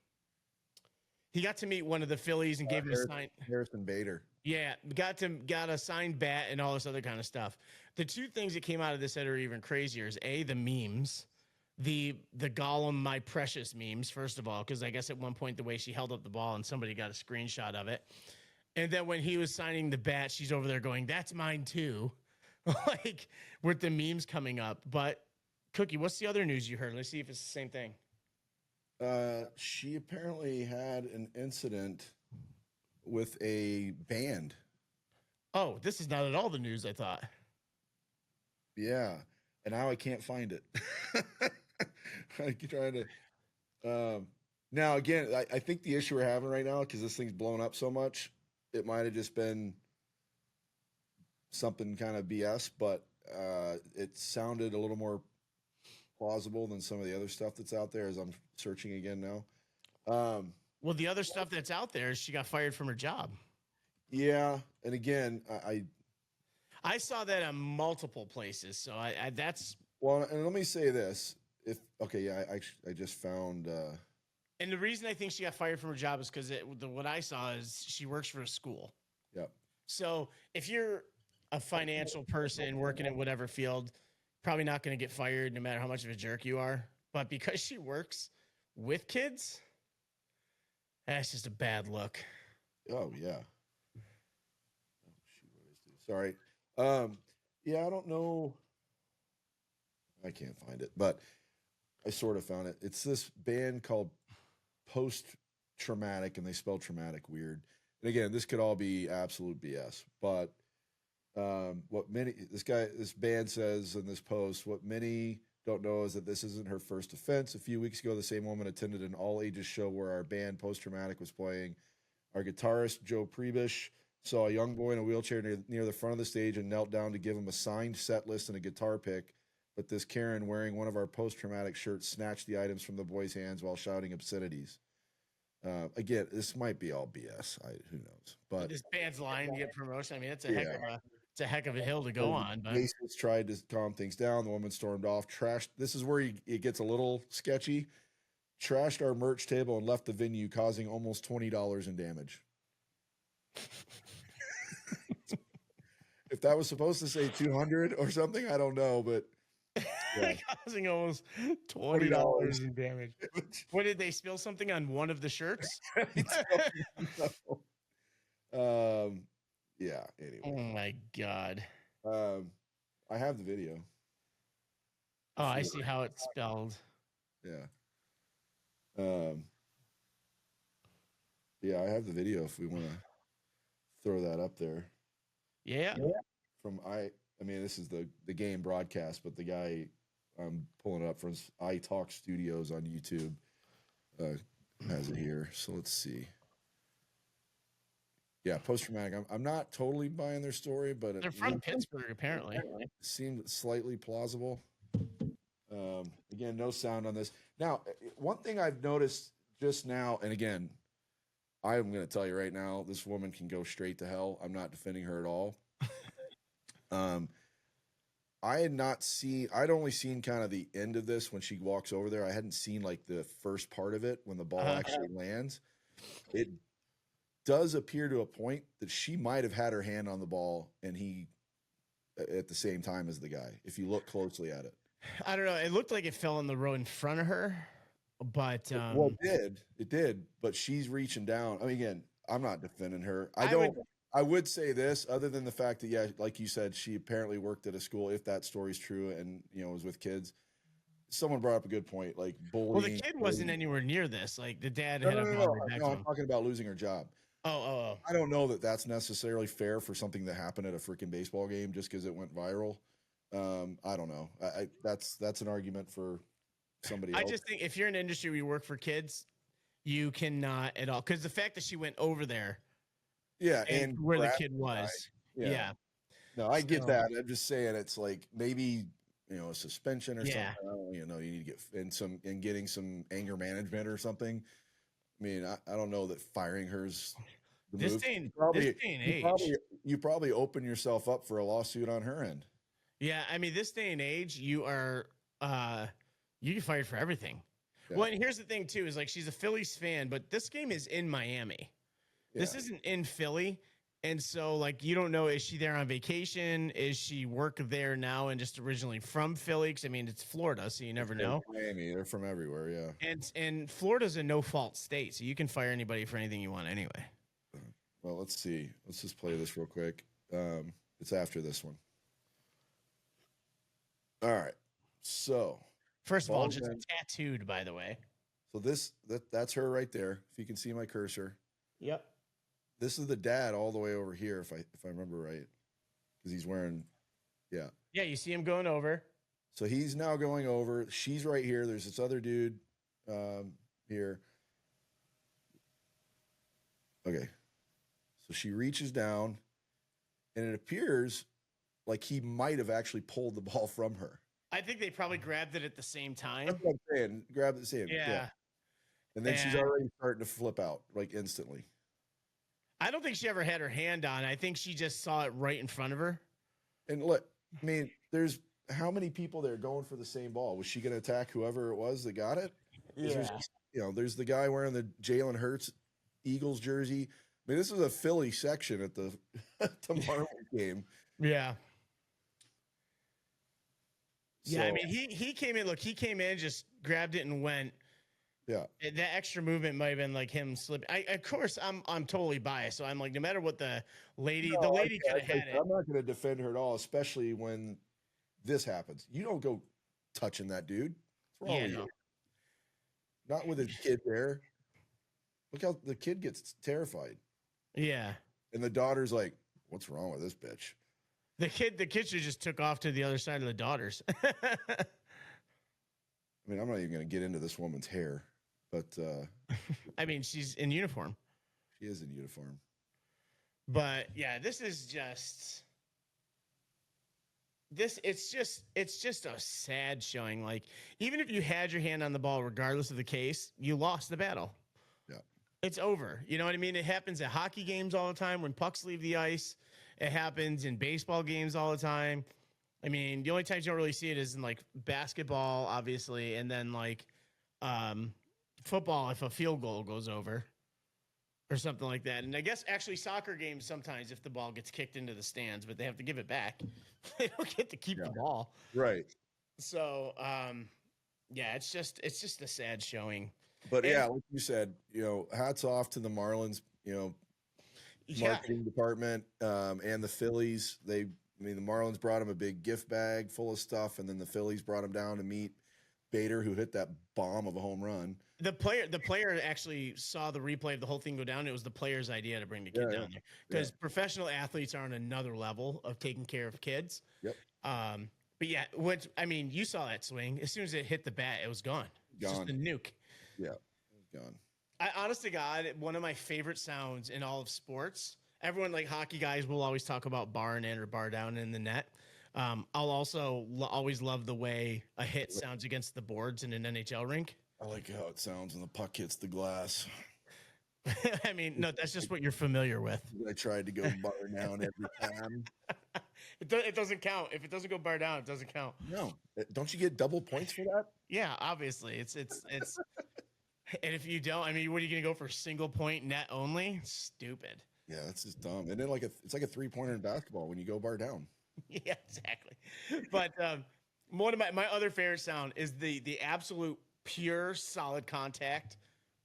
A: He got to meet one of the Phillies and gave him a sign.
B: Harrison Bader.
A: Yeah, got a signed bat and all this other kind of stuff. The two things that came out of this that are even crazier is A, the memes, the Gollum My Precious memes, first of all, because I guess at one point the way she held up the ball and somebody got a screenshot of it. And then when he was signing the bat, she's over there going, "That's mine too." Like with the memes coming up. But Cookie, what's the other news you heard? Let's see if it's the same thing.
B: She apparently had an incident with a band.
A: Oh, this is not at all the news I thought.
B: Yeah, and now I can't find it. I keep trying to. Now again, I think the issue we're having right now, because this thing's blown up so much, it might have just been something kind of BS, but it sounded a little more plausible than some of the other stuff that's out there as I'm searching again now.
A: Well, the other stuff that's out there is she got fired from her job.
B: Yeah, and again,
A: I saw that on multiple places, so I that's.
B: Well, and let me say this: I just found.
A: And the reason I think she got fired from her job is because what I saw is she works for a school.
B: Yep.
A: So if you're a financial person working in whatever field, probably not going to get fired no matter how much of a jerk you are. But because she works with kids, that's just a bad look.
B: Oh yeah. Oh, shoot, what is this? Sorry. Yeah, I don't know. I can't find it, but I sort of found it. It's this band called Post Traumatic, and they spell traumatic weird. And again, this could all be absolute BS, but this band says in this post, what many don't know is that this isn't her first offense. A few weeks ago, the same woman attended an all-ages show where our band Post Traumatic was playing. Our guitarist, Joe Prebish, saw a young boy in a wheelchair near the front of the stage and knelt down to give him a signed set list and a guitar pick. But this Karen, wearing one of our post-traumatic shirts, snatched the items from the boy's hands while shouting obscenities. Again, this might be all BS. Who knows? But
A: this band's lying to get promotion. I mean, it's a heck of a hill to go on. But
B: Mason tried to calm things down. The woman stormed off. Trashed. This is where it gets a little sketchy. Trashed our merch table and left the venue, causing almost $20 in damage. If that was supposed to say 200 or something, I don't know, but
A: yeah. Causing almost $20 in damage. What, did they spill something on one of the shirts?
B: Yeah. Anyway.
A: Oh my God.
B: I have the video.
A: Oh, I see how it's spelled.
B: Yeah. Yeah, I have the video if we want to throw that up there.
A: Yeah.
B: I mean, this is the game broadcast, but the guy I'm pulling it up from iTalk Studios on YouTube has it here. So let's see. Yeah, post-traumatic. I'm not totally buying their story, but
A: they're from Pittsburgh, apparently.
B: It seemed slightly plausible. Again, no sound on this. Now, one thing I've noticed just now, and again, I'm going to tell you right now, this woman can go straight to hell. I'm not defending her at all. I'd only seen kind of the end of this when she walks over there. I hadn't seen like the first part of it when the ball actually lands. It does appear to a point that she might have had her hand on the ball and he at the same time as the guy, if you look closely at it.
A: I don't know. It looked like it fell on the road in front of her, but
B: Well, it did, but she's reaching down. I mean, again, I'm not defending her. I would say this, other than the fact that, yeah, like you said, she apparently worked at a school, if that story's true, and was with kids. Someone brought up a good point, like bullying.
A: Well, the kid wasn't anywhere near this. Like the dad had a
B: No, I'm talking about losing her job.
A: Oh.
B: I don't know that that's necessarily fair for something that happened at a freaking baseball game just because it went viral. I don't know. That's an argument for somebody else.
A: I just think if you're in an industry where you work for kids, you cannot at all, because the fact that she went over there, and where the kid was, yeah.
B: No, I get that. I'm just saying it's like maybe a suspension or something. You need to get getting some anger management or something. I mean, I don't know that firing her's the move.
A: This day and age,
B: you probably open yourself up for a lawsuit on her end.
A: Yeah, I mean, this day and age, you are you get fired for everything. Yeah. Well, and here's the thing too, is like she's a Phillies fan, but this game is in Miami. Yeah. This isn't in Philly. And so like you don't know, is she there on vacation? Is she work there now and just originally from Philly? Because I mean it's Florida, so you never know.
B: Miami, they're from everywhere, yeah.
A: And Florida's a no-fault state, so you can fire anybody for anything you want anyway.
B: Well, let's see. Let's just play this real quick. It's after this one. All right. So
A: first of all, just tattooed, by the way.
B: So that's her right there. If you can see my cursor.
A: Yep.
B: This is the dad all the way over here, if I remember right, because he's wearing, yeah.
A: Yeah, you see him going over.
B: So he's now going over. She's right here. There's this other dude here. Okay. So she reaches down, and it appears like he might have actually pulled the ball from her.
A: I think they probably grabbed it at the same time.
B: That's what I'm saying. Grab it the same.
A: Yeah.
B: And then she's already starting to flip out, like instantly.
A: I don't think she ever had her hand on. I think she just saw it right in front of her.
B: And look, I mean, there's how many people there going for the same ball? Was she going to attack whoever it was that got it?
A: Yeah.
B: There's the guy wearing the Jalen Hurts Eagles jersey. I mean, this is a Philly section at the Marlins game.
A: Yeah.
B: So,
A: yeah, I mean, he came in. Look, he came in, just grabbed it and went.
B: Yeah,
A: that extra movement might have been like him slipping. Of course, I'm totally biased, so I'm like, no matter what the lady could have had it.
B: I'm not going to defend her at all, especially when this happens. You don't go touching that dude. What's wrong with you? Not with a kid there. Look how the kid gets terrified.
A: Yeah,
B: and the daughter's like, "What's wrong with this bitch?"
A: The kid should just took off to the other side of the daughters.
B: I mean, I'm not even going to get into this woman's hair. But
A: I mean, she's in uniform.
B: She is in uniform.
A: But yeah, this is just it's just a sad showing. Like, even if you had your hand on the ball, regardless of the case, you lost the battle.
B: Yeah.
A: It's over. You know what I mean? It happens at hockey games all the time when pucks leave the ice. It happens in baseball games all the time. I mean, the only times you don't really see it is in like basketball, obviously, and then like football if a field goal goes over or something like that. And I guess actually soccer games sometimes if the ball gets kicked into the stands, but they have to give it back. They don't get to keep the ball.
B: Right.
A: So, yeah, it's just a sad showing.
B: But yeah, like you said, hats off to the Marlins, marketing department and the Phillies. The Marlins brought him a big gift bag full of stuff, and then the Phillies brought him down to meet Bader, who hit that bomb of a home run. The
A: player actually saw the replay of the whole thing go down. It was the player's idea to bring the kid down there because professional athletes are on another level of taking care of kids.
B: Yep.
A: But yeah, you saw that swing. As soon as it hit the bat, it was gone. It's just a nuke.
B: Yeah, it was gone.
A: Honest to God, one of my favorite sounds in all of sports. Everyone, like hockey guys, will always talk about bar in or bar down in the net. I'll also always love the way a hit sounds against the boards in an NHL rink.
B: I like how it sounds when the puck hits the glass.
A: I mean, no, that's just what you're familiar with.
B: I tried to go bar down every time.
A: It doesn't count. If it doesn't go bar down, it doesn't count.
B: No, don't you get double points for that?
A: Yeah, obviously. It's and if you don't, I mean, what are you gonna go for single point net only? Stupid.
B: Yeah, that's just dumb. And then it's like a 3-pointer in basketball when you go bar down.
A: Yeah, exactly. But one of my other favorite sound is the absolute pure solid contact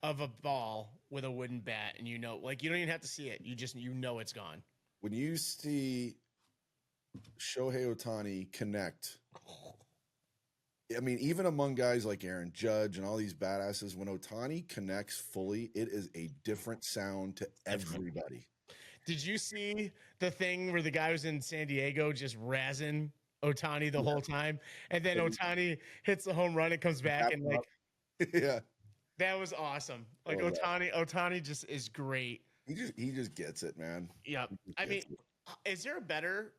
A: of a ball with a wooden bat, and you don't even have to see it. You know it's gone.
B: When you see Shohei Ohtani connect, I mean, even among guys like Aaron Judge and all these badasses, when Ohtani connects fully, it is a different sound to everybody.
A: Did you see the thing where the guy was in San Diego just razzing Ohtani the whole time, and then Ohtani hits the home run and comes back and
B: yeah,
A: that was awesome. Like Ohtani just is great.
B: He just gets it, man.
A: Yeah, I mean, is there a better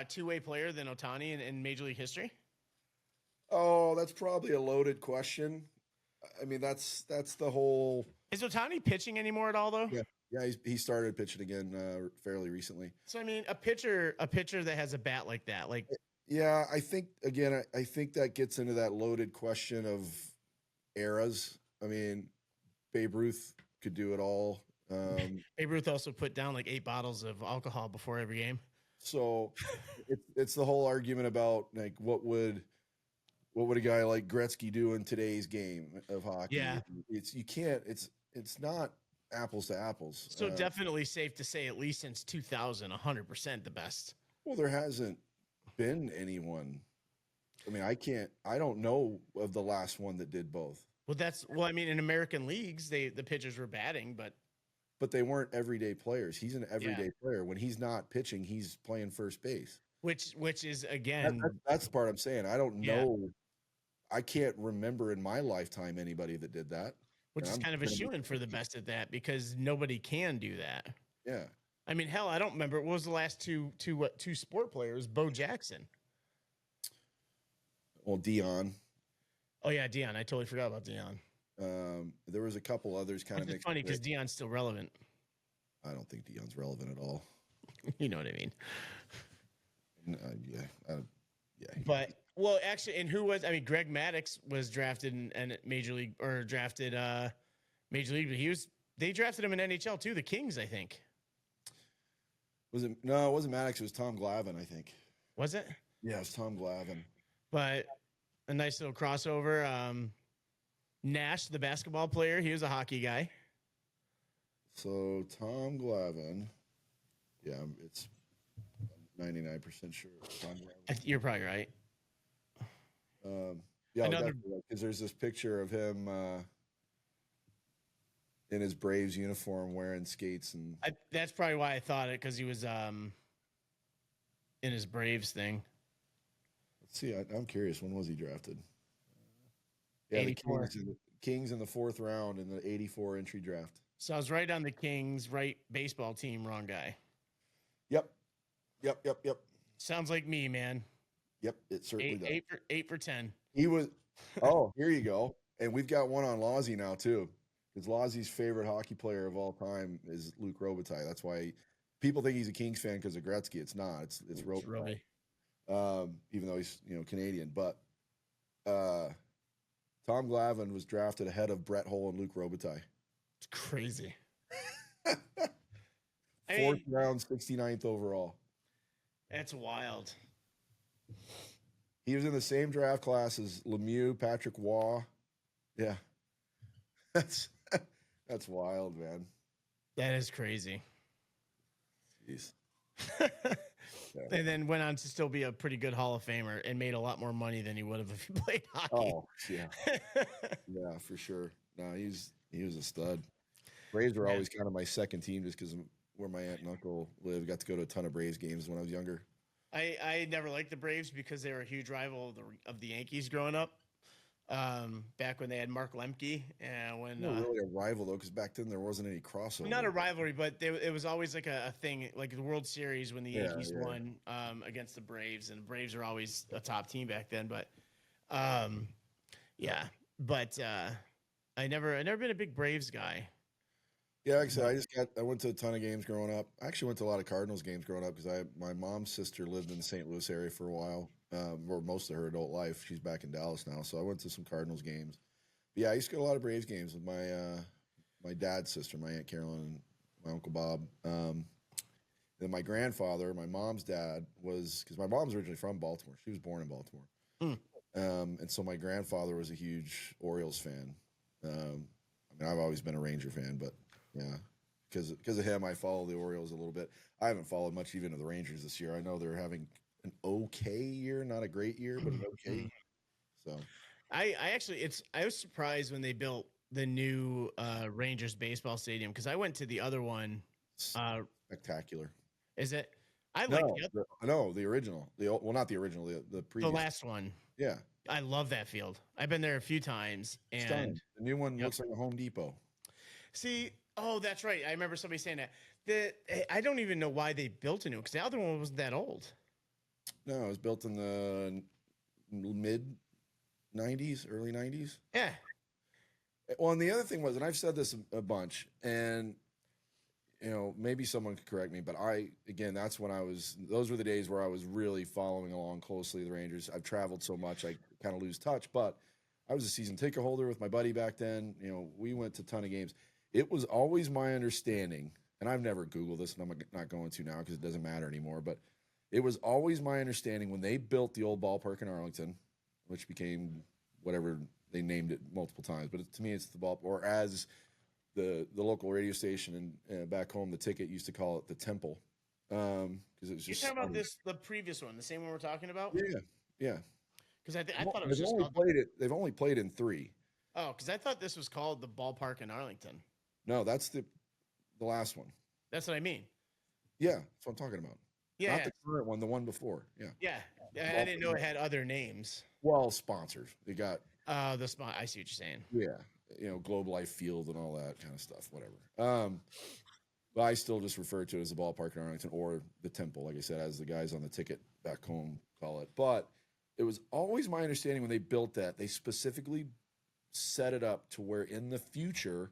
A: two-way player than Ohtani in Major League history?
B: Oh, that's probably a loaded question. I mean, that's the whole.
A: Is Ohtani pitching anymore at all, though?
B: Yeah, he started pitching again fairly recently.
A: So I mean, a pitcher that has a bat like that, like.
B: Yeah, I think that gets into that loaded question of eras. I mean, Babe Ruth could do it all.
A: Babe Ruth also put down like 8 bottles of alcohol before every game.
B: So it's the whole argument about like what would a guy like Gretzky do in today's game of hockey?
A: Yeah,
B: it's not apples to apples.
A: So definitely safe to say at least since 2000, 100% the best.
B: Well, there hasn't been anyone. I mean, I don't know of the last one that did both.
A: Well, I mean, in American leagues, the pitchers were batting, but
B: they weren't everyday players. He's an everyday player. When he's not pitching, he's playing first base.
A: Which is again,
B: that's the part I'm saying. I don't know. I can't remember in my lifetime anybody that did that.
A: Which is kind of a shoo-in for the best at that because nobody can do that.
B: Yeah.
A: I mean, hell, I don't remember. What was the last two sport players? Bo Jackson.
B: Well, Dion.
A: Oh yeah, Dion. I totally forgot about Dion.
B: There was a couple others kind of.
A: It's funny because Dion's still relevant.
B: I don't think Dion's relevant at all.
A: You know what I mean?
B: Yeah.
A: But well, actually, and who was? I mean, Greg Maddux was drafted in Major League or drafted Major League, but they drafted him in NHL too. The Kings, I think.
B: No, it wasn't Maddux. It was Tom Glavine, I think.
A: Was it?
B: Yeah, it was Tom Glavine.
A: But a nice little crossover. Nash, the basketball player, he was a hockey guy.
B: So Tom Glavine, yeah, it's 99% sure. Tom Glavine.
A: You're probably right.
B: Yeah, because there's this picture of him in his Braves uniform wearing skates, and
A: that's probably why I thought it because he was in his Braves thing.
B: Let's see. I'm curious. When was he drafted? Yeah,
A: 84.
B: The Kings in the 4th round in the '84 entry draft.
A: So I was right on the Kings, right baseball team, wrong guy.
B: Yep.
A: Sounds like me, man.
B: Yep, it certainly does.
A: 8 for 10.
B: He was. Oh, here you go. And we've got one on Lozzie now too, because Lozzie's favorite hockey player of all time is Luc Robitaille. That's why people think he's a Kings fan because of Gretzky. It's not. It's Robitaille. Even though he's Canadian, but Tom Glavine was drafted ahead of Brett Hull and Luc Robitaille.
A: It's crazy.
B: 4th round, 69th overall.
A: That's wild.
B: He was in the same draft class as Lemieux, Patrick Waugh. Yeah, that's wild, man.
A: That is crazy.
B: Jeez.
A: And then went on to still be a pretty good Hall of Famer and made a lot more money than he would have if he played hockey.
B: Oh, yeah. Yeah, for sure. No, he was a stud. Braves were always kind of my second team just because where my aunt and uncle lived. Got to go to a ton of Braves games when I was younger.
A: I never liked the Braves because they were a huge rival of the Yankees growing up. Back when they had Mark Lemke, and when
B: not really a rival though, because back then there wasn't any crossover.
A: Not a rivalry, but it was always like a thing, like the World Series when the Yankees won against the Braves, and the Braves were always a top team back then. But I never been a big Braves guy.
B: Yeah, like I said, I went to a ton of games growing up. I actually went to a lot of Cardinals games growing up because my mom's sister lived in the St. Louis area for a while, or most of her adult life. She's back in Dallas now, so I went to some Cardinals games. But yeah, I used to go to a lot of Braves games with my dad's sister, my Aunt Carolyn, and my Uncle Bob. Then my grandfather, my mom's dad, was because my mom's originally from Baltimore. She was born in Baltimore,
A: Mm.
B: and so my grandfather was a huge Orioles fan. I mean, I've always been a Ranger fan, but yeah, because of him, I follow the Orioles a little bit. I haven't followed much even of the Rangers this year. I know they're having an okay year, not a great year, but an okay. So
A: I actually I was surprised when they built the new Rangers baseball stadium because I went to the other one.
B: spectacular.
A: Is it? I like
B: No, no, the original. Well, not the original. The
A: the
B: previous.
A: last one.
B: Yeah,
A: I love that field. I've been there a few times, and
B: stunning. The new one
A: Yep.
B: looks like a Home Depot.
A: see, oh, that's right. I remember somebody saying that. I don't even know why they built a new because the other one wasn't that old.
B: No, it was built in the mid '90s, early '90s.
A: Yeah,
B: Well, and the other thing was, and I've said this a bunch, and maybe someone could correct me, but that's when those were the days where I was really following along closely the Rangers. I've traveled so much, I kind of lose touch, but I was a season ticket holder with my buddy back then. We went to a ton of games. It was always my understanding, and I've never Googled this, and I'm not going to now because it doesn't matter anymore, but it was always my understanding when they built the old ballpark in Arlington, which became whatever they named it multiple times, but to me, it's the ball, or as the local radio station and back home, the ticket used to call it the Temple, because it was
A: you're
B: just
A: talking about the previous one, the same one we're talking about.
B: yeah.
A: Because I thought it was just called.
B: They've only played in 3.
A: Oh, because I thought this was called the ballpark in Arlington.
B: No, that's the last one.
A: That's what I mean.
B: Yeah, that's what I'm talking about.
A: Yeah,
B: Not the current one, the one before. Yeah.
A: yeah. I didn't know it had other names.
B: Well, sponsors. They got
A: The spot. I see what you're saying.
B: Globe Life Field and all that kind of stuff. Whatever. But I still just refer to it as the ballpark in Arlington or the Temple, like I said, as the guys on the ticket back home call it. But it was always my understanding when they built that, they specifically set it up to where in the future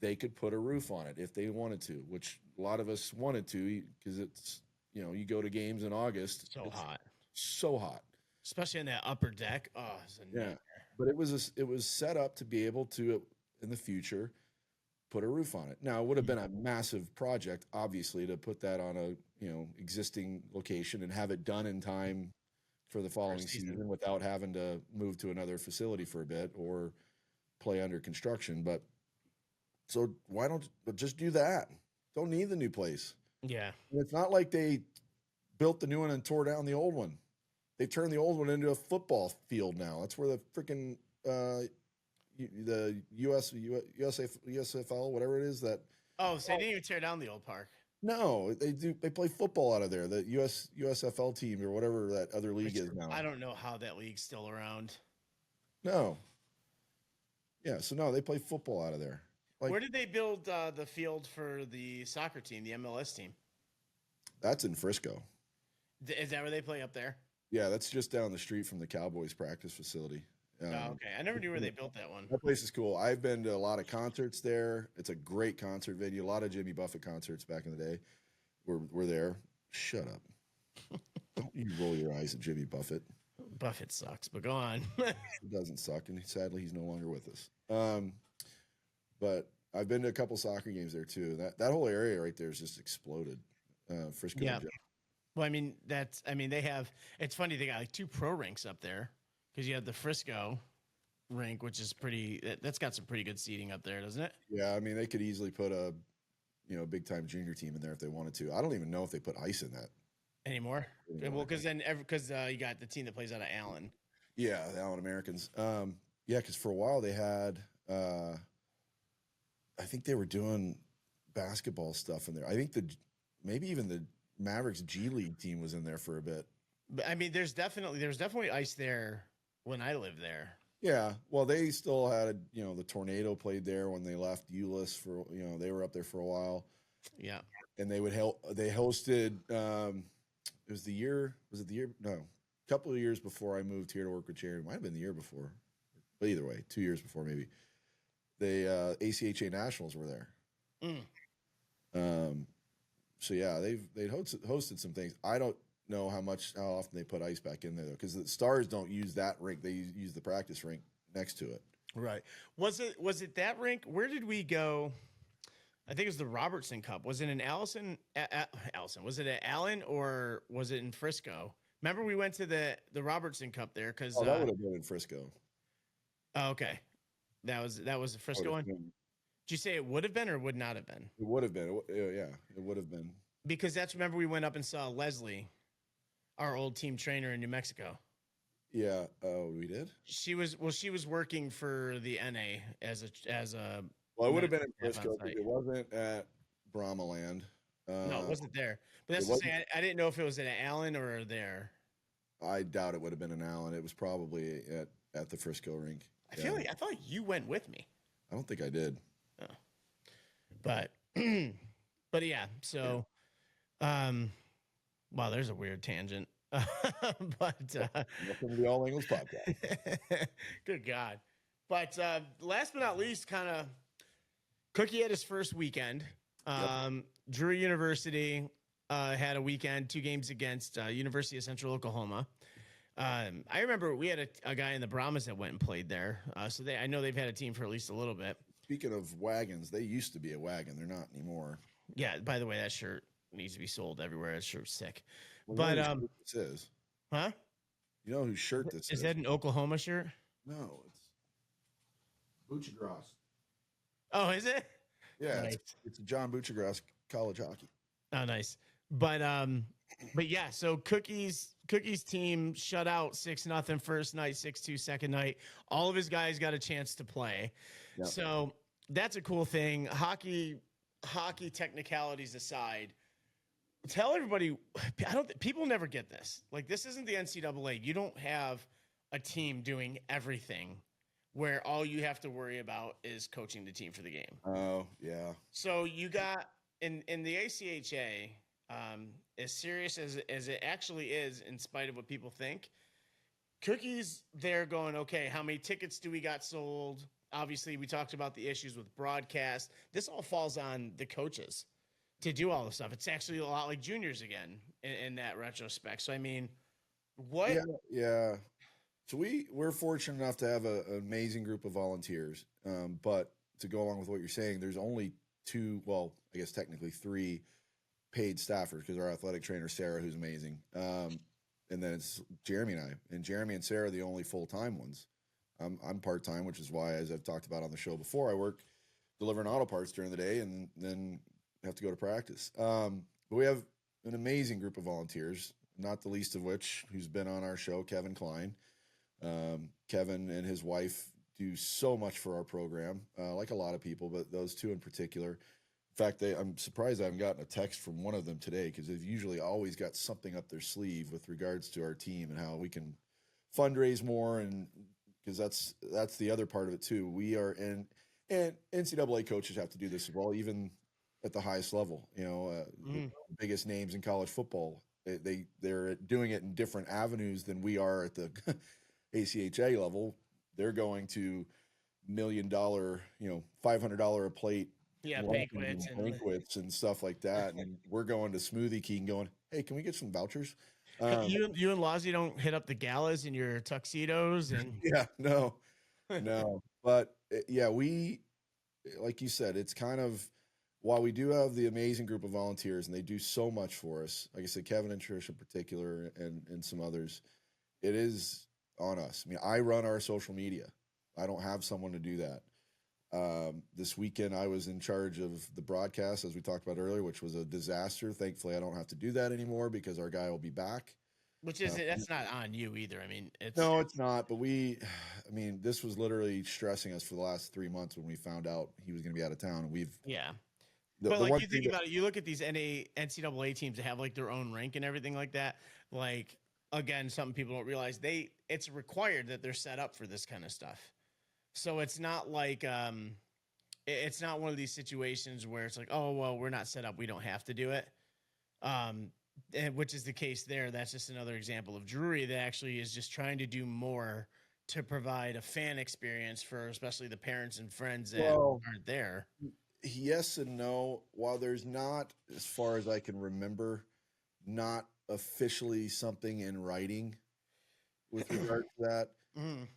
B: they could put a roof on it if they wanted to, which a lot of us wanted to because it's, you go to games in August.
A: So hot.
B: So hot.
A: Especially on that upper deck. Oh, it's a nightmare.
B: But it was set up to be able to, in the future, put a roof on it. Now, it would have been a massive project, obviously, to put that on a existing location and have it done in time for the following season without having to move to another facility for a bit or play under construction. But so why don't just do that? Don't need the new place.
A: Yeah.
B: It's not like they built the new one and tore down the old one. They turned the old one into a football field now. That's where the freaking the USFL, whatever it is that.
A: Oh, so they didn't even tear down the old park.
B: No, they do. They play football out of there. The USFL team or whatever that other league is now.
A: I don't know how that league's still around.
B: No. Yeah, so no, they play football out of there.
A: Where did they build the field for the soccer team, the MLS team?
B: That's in Frisco.
A: Is that where they play up there?
B: Yeah, that's just down the street from the Cowboys practice facility.
A: Okay. I never knew where they built that one.
B: That place is cool. I've been to a lot of concerts there. It's a great concert venue. A lot of Jimmy Buffett concerts back in the day were there. Shut up. Don't you roll your eyes at Jimmy Buffett.
A: Buffett sucks, but go on.
B: It doesn't suck, and sadly, he's no longer with us. But I've been to a couple soccer games there, too. That whole area right there is just exploded. Frisco.
A: Yeah. Well, I mean, they have, it's funny, they got like 2 pro rinks up there because you have the Frisco rink, which is that's got some pretty good seating up there, doesn't it?
B: Yeah, I mean, they could easily put a big time junior team in there if they wanted to. I don't even know if they put ice in that
A: anymore. Well, because you got the team that plays out of Allen.
B: Yeah, the Allen Americans. Yeah, because for a while they had, I think they were doing basketball stuff in there. I think maybe even the Mavericks G League team was in there for a bit.
A: But I mean, there's definitely ice there when I lived there.
B: Yeah, well, they still had the Tornado played there when they left Euless for they were up there for a while.
A: Yeah,
B: and they hosted. Was it the year? No, a couple of years before I moved here to work with Jerry. It might have been the year before, but either way, 2 years before maybe. The ACHA Nationals were there.
A: Mm.
B: So yeah, they've hosted some things. I don't know how often they put ice back in there though, because the Stars don't use that rink. They use the practice rink next to it.
A: Right. Was it that rink? Where did we go? I think it was the Robertson Cup. Was it in Allison? Was it at Allen or was it in Frisco? Remember we went to the Robertson Cup there because
B: Oh, that would have been in Frisco.
A: oh, okay, that was the Frisco one. Did you say it would have been or would not have been?
B: It would have been. Yeah, it would have been.
A: Because that's remember we went up and saw Leslie, our old team trainer in New Mexico.
B: Yeah. Oh, we did.
A: She was working for the NA as a.
B: Well, it would have been in Frisco. It wasn't at Brahmaland.
A: No, it wasn't there. But that's to say, I didn't know if it was at Allen or there.
B: I doubt it would have been in Allen. It was probably at the Frisco rink.
A: I thought you went with me.
B: I don't think I did.
A: Oh. But but yeah, so wow, there's a weird tangent. But
B: welcome to the All English podcast.
A: Good God. But last but not least, kind of Cookie had his first weekend. Drury University had a weekend, 2 games against University of Central Oklahoma. I remember we had a guy in the Brahmas that went and played there. So I know they've had a team for at least a little bit.
B: Speaking of wagons, they used to be a wagon. They're not anymore.
A: Yeah, by the way, that shirt needs to be sold everywhere. That shirt's sick.
B: Well,
A: but
B: this is.
A: Huh?
B: You know whose shirt this is?
A: Is that an Oklahoma shirt?
B: No, it's Buchagras.
A: Oh, is it?
B: Yeah, nice. It's John Buchagras college hockey.
A: Oh, nice. But yeah, so Cookie's team shut out 6-0 first night, 6-2 second night. All of his guys got a chance to play. Yep. So that's a cool thing. Hockey technicalities aside, tell everybody, people never get this. Like, this isn't the NCAA. You don't have a team doing everything where all you have to worry about is coaching the team for the game.
B: Oh, yeah.
A: So you got in the ACHA, as serious as it actually is, in spite of what people think, Cookie's there going, okay, how many tickets do we got sold? Obviously, we talked about the issues with broadcast. This all falls on the coaches to do all this stuff. It's actually a lot like juniors again in that retrospect. So, I mean, what?
B: Yeah. So we're fortunate enough to have an amazing group of volunteers. But to go along with what you're saying, there's only 2, well, I guess technically 3 paid staffers, because our athletic trainer, Sarah, who's amazing. And then it's Jeremy and I. And Jeremy and Sarah are the only full-time ones. I'm part-time, which is why, as I've talked about on the show before, I work delivering auto parts during the day and then have to go to practice. But we have an amazing group of volunteers, not the least of which, who's been on our show, Kevin Klein. Kevin and his wife do so much for our program, like a lot of people, but those 2 in particular. In fact, I'm surprised I haven't gotten a text from one of them today, because they've usually always got something up their sleeve with regards to our team and how we can fundraise more, and because that's the other part of it too. We are and NCAA coaches have to do this as well, even at the highest level. The biggest names in college football, they're doing it in different avenues than we are at the ACHA level. They're going to $1 million, $500 a plate.
A: Yeah,
B: banquets and stuff like that. And we're going to Smoothie King going, hey, can we get some vouchers?
A: You and Lozzie don't hit up the galas in your tuxedos? And
B: Yeah, no. But yeah, we, like you said, it's kind of, while we do have the amazing group of volunteers and they do so much for us, like I said, Kevin and Trish in particular and some others, it is on us. I mean, I run our social media. I don't have someone to do that. This weekend I was in charge of the broadcast, as we talked about earlier, which was a disaster. Thankfully, I don't have to do that anymore because our guy will be back.
A: Which is that's not on you either. I mean, it's
B: not. But this was literally stressing us for the last 3 months when we found out he was going to be out of town, and
A: but like, you think about it, you look at these NCAA teams that have like their own rank and everything like that. Like, again, something people don't realize, it's required that they're set up for this kind of stuff. So it's not like it's not one of these situations where it's like, oh, well, we're not set up, we don't have to do it. Which is the case there. That's just another example of Drury that actually is just trying to do more to provide a fan experience for especially the parents and friends that aren't there.
B: Yes and no. While there's not, as far as I can remember, not officially something in writing with regard to that,
A: Mm.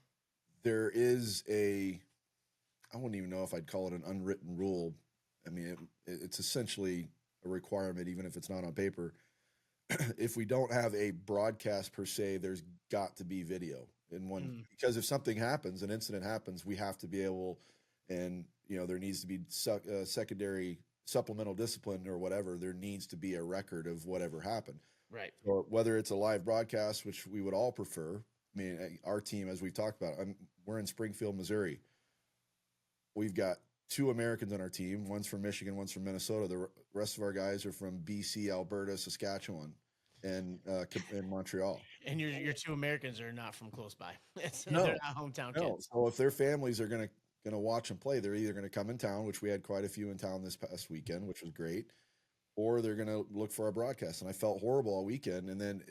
B: there is I wouldn't even know if I'd call it an unwritten rule. I mean, it's essentially a requirement, even if it's not on paper. If we don't have a broadcast per se, there's got to be video in one,
A: Mm.
B: because if something happens, an incident happens, we have to be able, and there needs to be secondary supplemental discipline or whatever. There needs to be a record of whatever happened,
A: Right.
B: or whether it's a live broadcast, which we would all prefer. I mean, our team, as we've talked about, we're in Springfield, Missouri. We've got 2 Americans on our team. One's from Michigan, one's from Minnesota. The rest of our guys are from BC, Alberta, Saskatchewan, and Montreal.
A: And your 2 Americans are not from close by. They're
B: No,
A: not hometown
B: no.
A: kids.
B: So if their families are gonna watch them play, they're either gonna come in town, which we had quite a few in town this past weekend, which was great, or they're gonna look for our broadcast. And I felt horrible all weekend. And then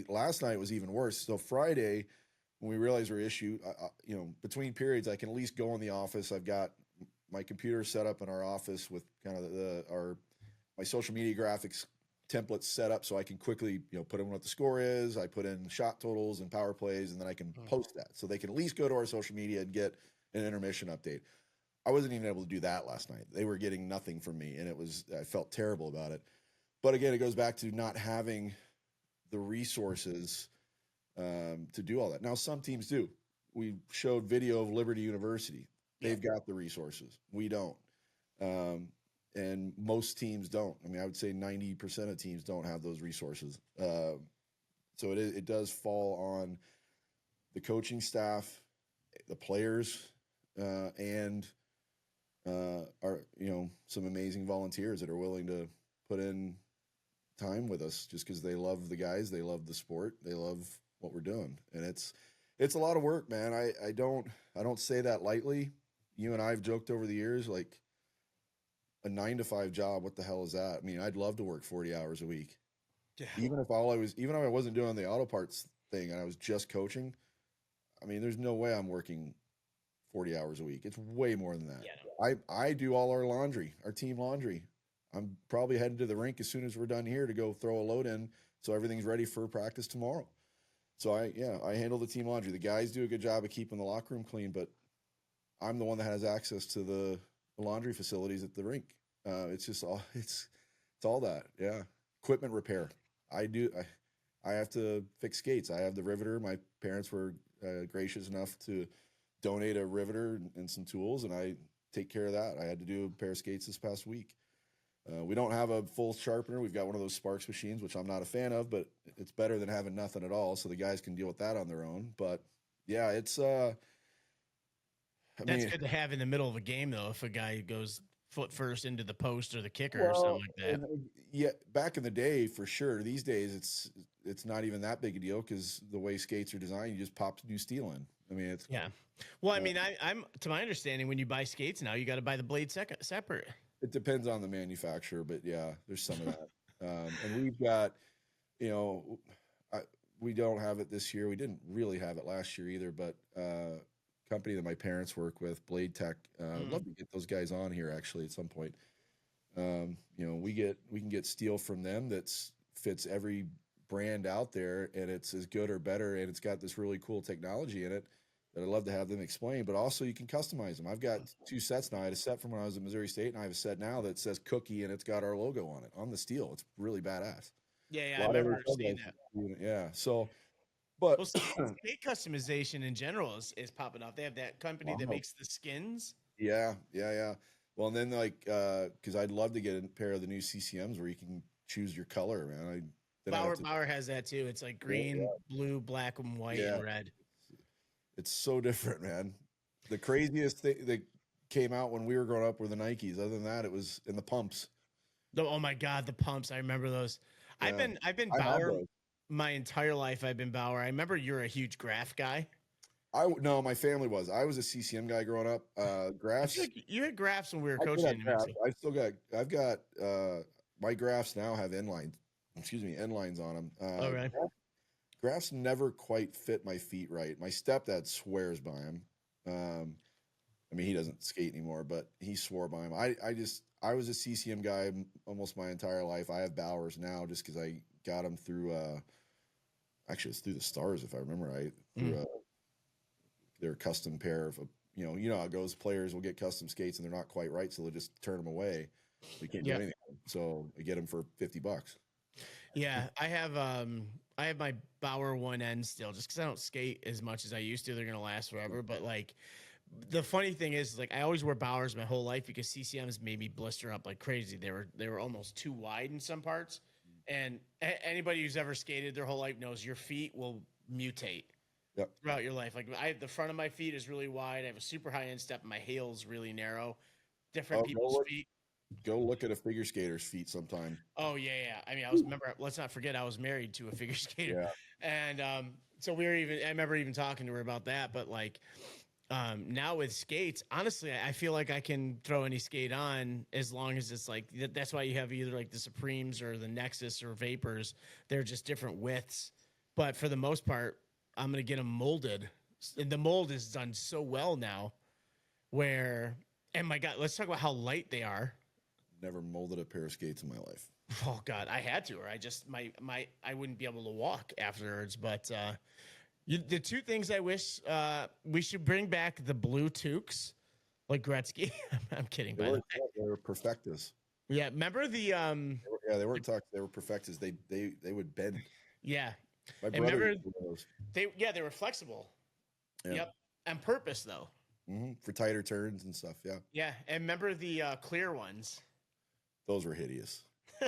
B: last night was even worse. So Friday, when we realized our issue, between periods, I can at least go in the office. I've got my computer set up in our office with kind of my social media graphics templates set up, so I can quickly put in what the score is. I put in shot totals and power plays, and then I can post that, so they can at least go to our social media and get an intermission update. I wasn't even able to do that last night. They were getting nothing from me, and I felt terrible about it. But again, it goes back to not having the resources to do all that. Now, some teams do. We showed video of Liberty University. They've got the resources. We don't. And most teams don't. I mean, I would say 90% of teams don't have those resources. So it does fall on the coaching staff, the players, and some amazing volunteers that are willing to put in time with us just because they love the guys, they love the sport, they love what we're doing. And it's a lot of work, man. I don't say that lightly. You and I have joked over the years, like, a 9-to-5 job, what the hell is that? I mean, I'd love to work 40 hours a week.
A: Yeah.
B: Even if I wasn't doing the auto parts thing and I was just coaching, I mean, there's no way I'm working 40 hours a week. It's way more than that.
A: Yeah, no.
B: I do all our laundry, our team laundry. I'm probably heading to the rink as soon as we're done here to go throw a load in so everything's ready for practice tomorrow. So I handle the team laundry. The guys do a good job of keeping the locker room clean, but I'm the one that has access to the laundry facilities at the rink. It's just it's all that. Yeah. Equipment repair. I have to fix skates. I have the riveter. My parents were gracious enough to donate a riveter and some tools, and I take care of that. I had to do a pair of skates this past week. We don't have a full sharpener. We've got one of those Sparks machines, which I'm not a fan of, but it's better than having nothing at all. So the guys can deal with that on their own. But yeah, it's
A: That's good to have in the middle of a game, though, if a guy goes foot first into the post or the kicker or something like that.
B: Yeah, back in the day, for sure. These days, it's not even that big a deal because the way skates are designed, you just pop new steel in. I mean, it's
A: Well, I mean, I'm to my understanding, when you buy skates now, you got to buy the blade separate.
B: It depends on the manufacturer, but yeah, there's some of that. And we've got, we don't have it this year. We didn't really have it last year either, but company that my parents work with, Blade Tech, I'd love to get those guys on here actually at some point. We can get steel from them that fits every brand out there, and it's as good or better, and it's got this really cool technology in it that I'd love to have them explain. But also, you can customize them. I've got 2 sets now. I had a set from when I was at Missouri State, and I have a set now that says Cookie, and it's got our logo on it on the steel. It's really badass.
A: Yeah, I remember seeing that.
B: Yeah, so. But
A: well, skate customization in general is popping off. They have that company that makes the skins.
B: Yeah. Well, and then because I'd love to get a pair of the new CCMs where you can choose your color, man.
A: Bauer has that too. It's like green, blue, black, and white, and red.
B: It's so different, man. The craziest thing that came out when we were growing up were the Nikes. Other than that, it was in the pumps.
A: Oh my God, the pumps! I remember those. Yeah. I've been Bauer. My entire life, I've been Bauer. I remember you're a huge Graph guy.
B: No, my family was. I was a CCM guy growing up. Graphs.
A: You had Graphs when we were coaching.
B: I've got my Graphs now have end lines on them.
A: All right.
B: Graphs never quite fit my feet right. My stepdad swears by them. I mean, he doesn't skate anymore, but he swore by him. I was a CCM guy almost my entire life. I have Bowers now just because I got him through. Actually, it's through the Stars, if I remember right. Through their custom pair of, you know how it goes. Players will get custom skates and they're not quite right, so they'll just turn them away. We can't do anything. So I get them for $50.
A: Yeah, I have my Bauer 1N still, just because I don't skate as much as I used to. They're gonna last forever. But like, the funny thing is, like, I always wore Bowers my whole life because CCMs made me blister up like crazy. They were almost too wide in some parts, and anybody who's ever skated their whole life knows your feet will mutate throughout your life. Like, the front of my feet is really wide. I have a super high instep. My heel's really narrow. Different people's feet.
B: Go look at a figure skater's feet sometime.
A: Oh yeah. I mean, let's not forget I was married to a figure skater.
B: Yeah.
A: And so I remember even talking to her about that, but like now with skates, honestly, I feel like I can throw any skate on as long as it's like, that's why you have either like the Supremes or the Nexus or Vapors. They're just different widths. But for the most part, I'm going to get them molded. And the mold is done so well now and my God, let's talk about how light they are.
B: Never molded a pair of skates in my life.
A: Oh God, I had to, or I just I wouldn't be able to walk afterwards. But the two things I wish we should bring back the blue toques, like Gretzky. I'm kidding. They
B: were Perfectas.
A: Yeah, remember the
B: they weren't tucks. They were Perfectas. They would bend.
A: Yeah,
B: my brother.
A: They were flexible. Yeah. Yep, on purpose though.
B: For tighter turns and stuff. Yeah.
A: Yeah, and remember the clear ones.
B: Those were hideous.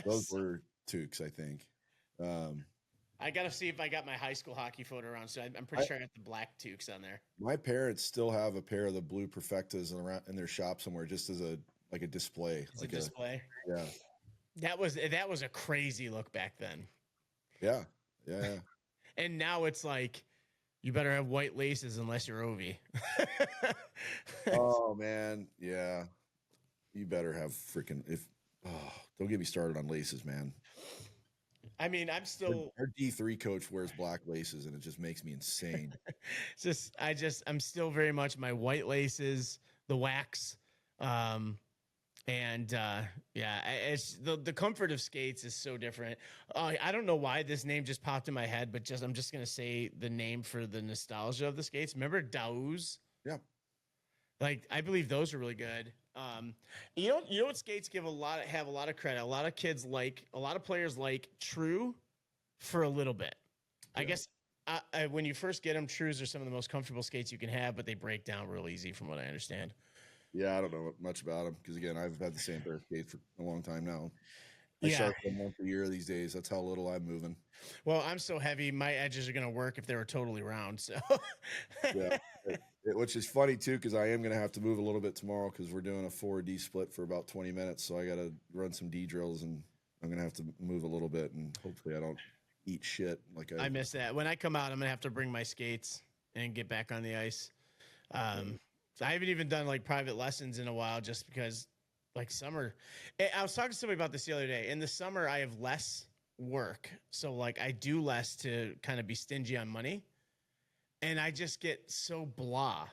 B: Those were toques, I think.
A: I got to see if I got my high school hockey photo around. So I'm pretty sure I got the black toques on there.
B: My parents still have a pair of the blue Perfectas in their shop somewhere, just as a display.
A: It's like a display.
B: Yeah.
A: That was a crazy look back then.
B: Yeah.
A: And now it's like, you better have white laces unless you're Ovi.
B: Oh man, yeah. You better have freaking don't get me started on laces, man.
A: I mean, I'm still
B: our D3 coach wears black laces and it just makes me insane.
A: I'm still very much my white laces, the wax. It's the comfort of skates is so different. I don't know why this name just popped in my head, but I'm just gonna say the name for the nostalgia of the skates. Remember Daouz?
B: Yeah.
A: Like, I believe those are really good. You know what skates have a lot of credit. A lot of players like True for a little bit. Yeah. I guess when you first get them, Trues are some of the most comfortable skates you can have, but they break down real easy from what I understand.
B: Yeah, I don't know much about them because, again, I've had the same pair of skates for a long time now. I sharpen them once a year these days. That's how little I'm moving.
A: Well, I'm so heavy, my edges are going to work if they were totally round. So,
B: yeah, which is funny too because I am going to have to move a little bit tomorrow because we're doing a 4D split for about 20 minutes. So I got to run some D drills and I'm going to have to move a little bit and hopefully I don't eat shit like
A: I miss that. When I come out, I'm going to have to bring my skates and get back on the ice. I haven't even done like private lessons in a while just because like summer. I was talking to somebody about this the other day. In the summer, I have less work. So like I do less to kind of be stingy on money. And I just get so blah.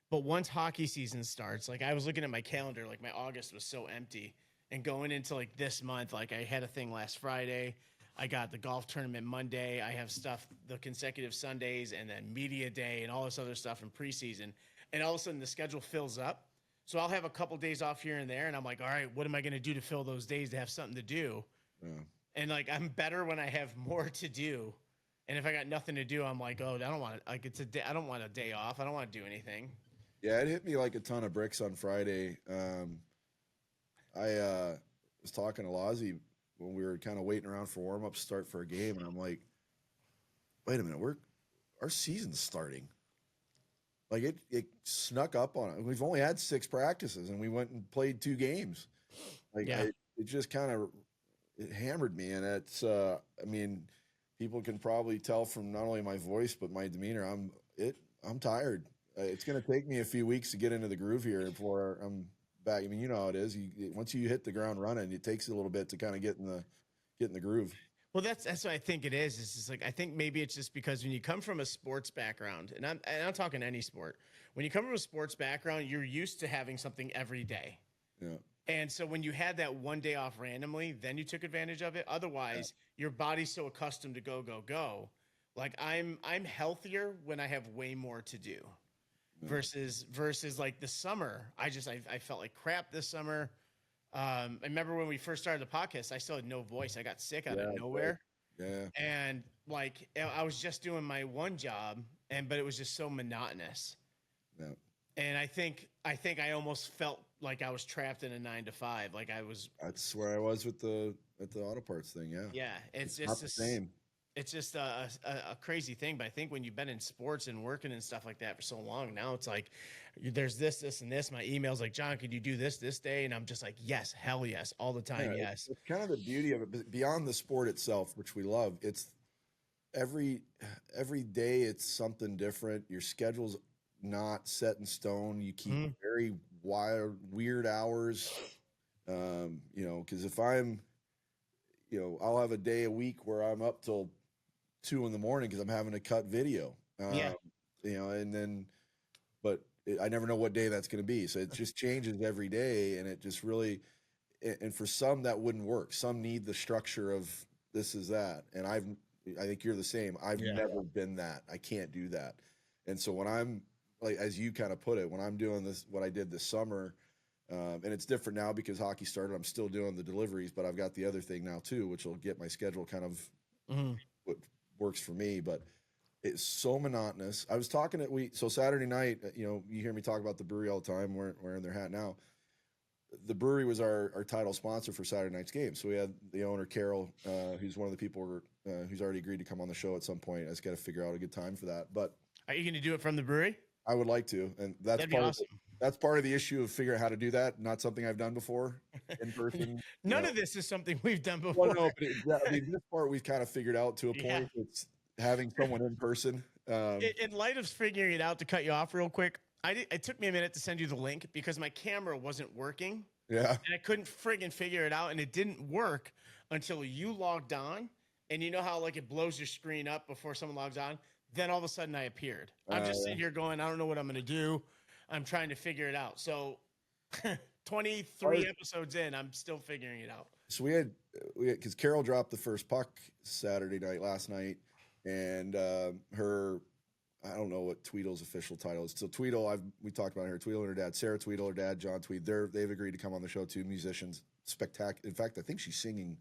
A: But once hockey season starts, like I was looking at my calendar, like my August was so empty. And going into like this month, like I had a thing last Friday. I got the golf tournament Monday. I have stuff the consecutive Sundays and then media day and all this other stuff in preseason. And all of a sudden the schedule fills up. So I'll have a couple days off here and there. And I'm like, all right, what am I going to do to fill those days to have something to do? Yeah. And like, I'm better when I have more to do. And if I got nothing to do, I'm like, oh, I don't want to, like, I don't want a day off. I don't want to do anything.
B: Yeah. It hit me like a ton of bricks on Friday. I was talking to Lozzie when we were kind of waiting around for warm-up start for a game. And I'm like, wait a minute, our season's starting. Like it snuck up on it. We've only had 6 practices and we went and played 2 games. Like it just kind of, it hammered me. And it's, I mean, people can probably tell from not only my voice, but my demeanor. I'm tired. It's going to take me a few weeks to get into the groove here before I'm back. I mean, you know how it is. Once you hit the ground running, it takes a little bit to kind of get in the groove.
A: Well, that's what I think it is. It's just like, I think maybe it's just because when you come from a sports background, and I'm talking any sport, when you come from a sports background, you're used to having something every day.
B: Yeah.
A: And so when you had that one day off randomly, then you took advantage of it. Otherwise, your body's so accustomed to go, go, go. Like I'm healthier when I have way more to do versus like the summer. I felt like crap this summer. I remember when we first started the podcast, I still had no voice. I got sick out of nowhere.
B: Yeah.
A: And like I was just doing my one job, but it was just so monotonous.
B: Yeah.
A: And I think I almost felt like I was trapped in a 9 to 5. Like
B: That's where I was with the auto parts thing. Yeah.
A: Yeah, it's
B: not
A: just
B: the same.
A: It's just a crazy thing. But I think when you've been in sports and working and stuff like that for so long, now it's like there's this, and this. My email's like, John, could you do this day? And I'm just like, yes, hell yes, all the time, yes.
B: It's kind of the beauty of it. But beyond the sport itself, which we love, it's every day it's something different. Your schedule's not set in stone. You keep very weird hours. Because if I'm, I'll have a day a week where I'm up till 2 a.m. because I'm having to cut video. And then, but I never know what day that's going to be. So it just changes every day, and it just really, and for some that wouldn't work. Some need the structure of this is that, and I think you're the same. I've never been that. I can't do that. And so when I'm like, as you kind of put it, when I'm doing this, what I did this summer, and it's different now because hockey started. I'm still doing the deliveries, but I've got the other thing now too, which will get my schedule kind of what works for me. But it's so monotonous. I was talking so Saturday night, you hear me talk about the brewery all the time, wearing their hat now. The brewery was our title sponsor for Saturday night's game. So we had the owner, Carol, who's one of the people who's already agreed to come on the show at some point. I just got to figure out a good time for that. But
A: are you going to do it from the brewery?
B: I would like to, and that'd be awesome. That's part of the issue of figuring out how to do that. Not something I've done before in person.
A: None of this is something we've done before.
B: Well, no, but this part we've kind of figured out to a point. It's having someone in person.
A: In light of figuring it out, to cut you off real quick, it took me a minute to send you the link because my camera wasn't working.
B: Yeah.
A: And I couldn't friggin' figure it out, and it didn't work until you logged on. And you know how like it blows your screen up before someone logs on? Then all of a sudden I appeared. I'm just sitting here going, I don't know what I'm going to do. I'm trying to figure it out. So 23 episodes in, I'm still figuring it out.
B: So we had because Carol dropped the first puck Saturday night last night, and her, I don't know what Tweedle's official title is. So Tweedle, we talked about her. Tweedle and her dad, Sarah Tweedle, her dad, John Tweed. They've agreed to come on the show too. Musicians, spectacular. In fact, I think she's singing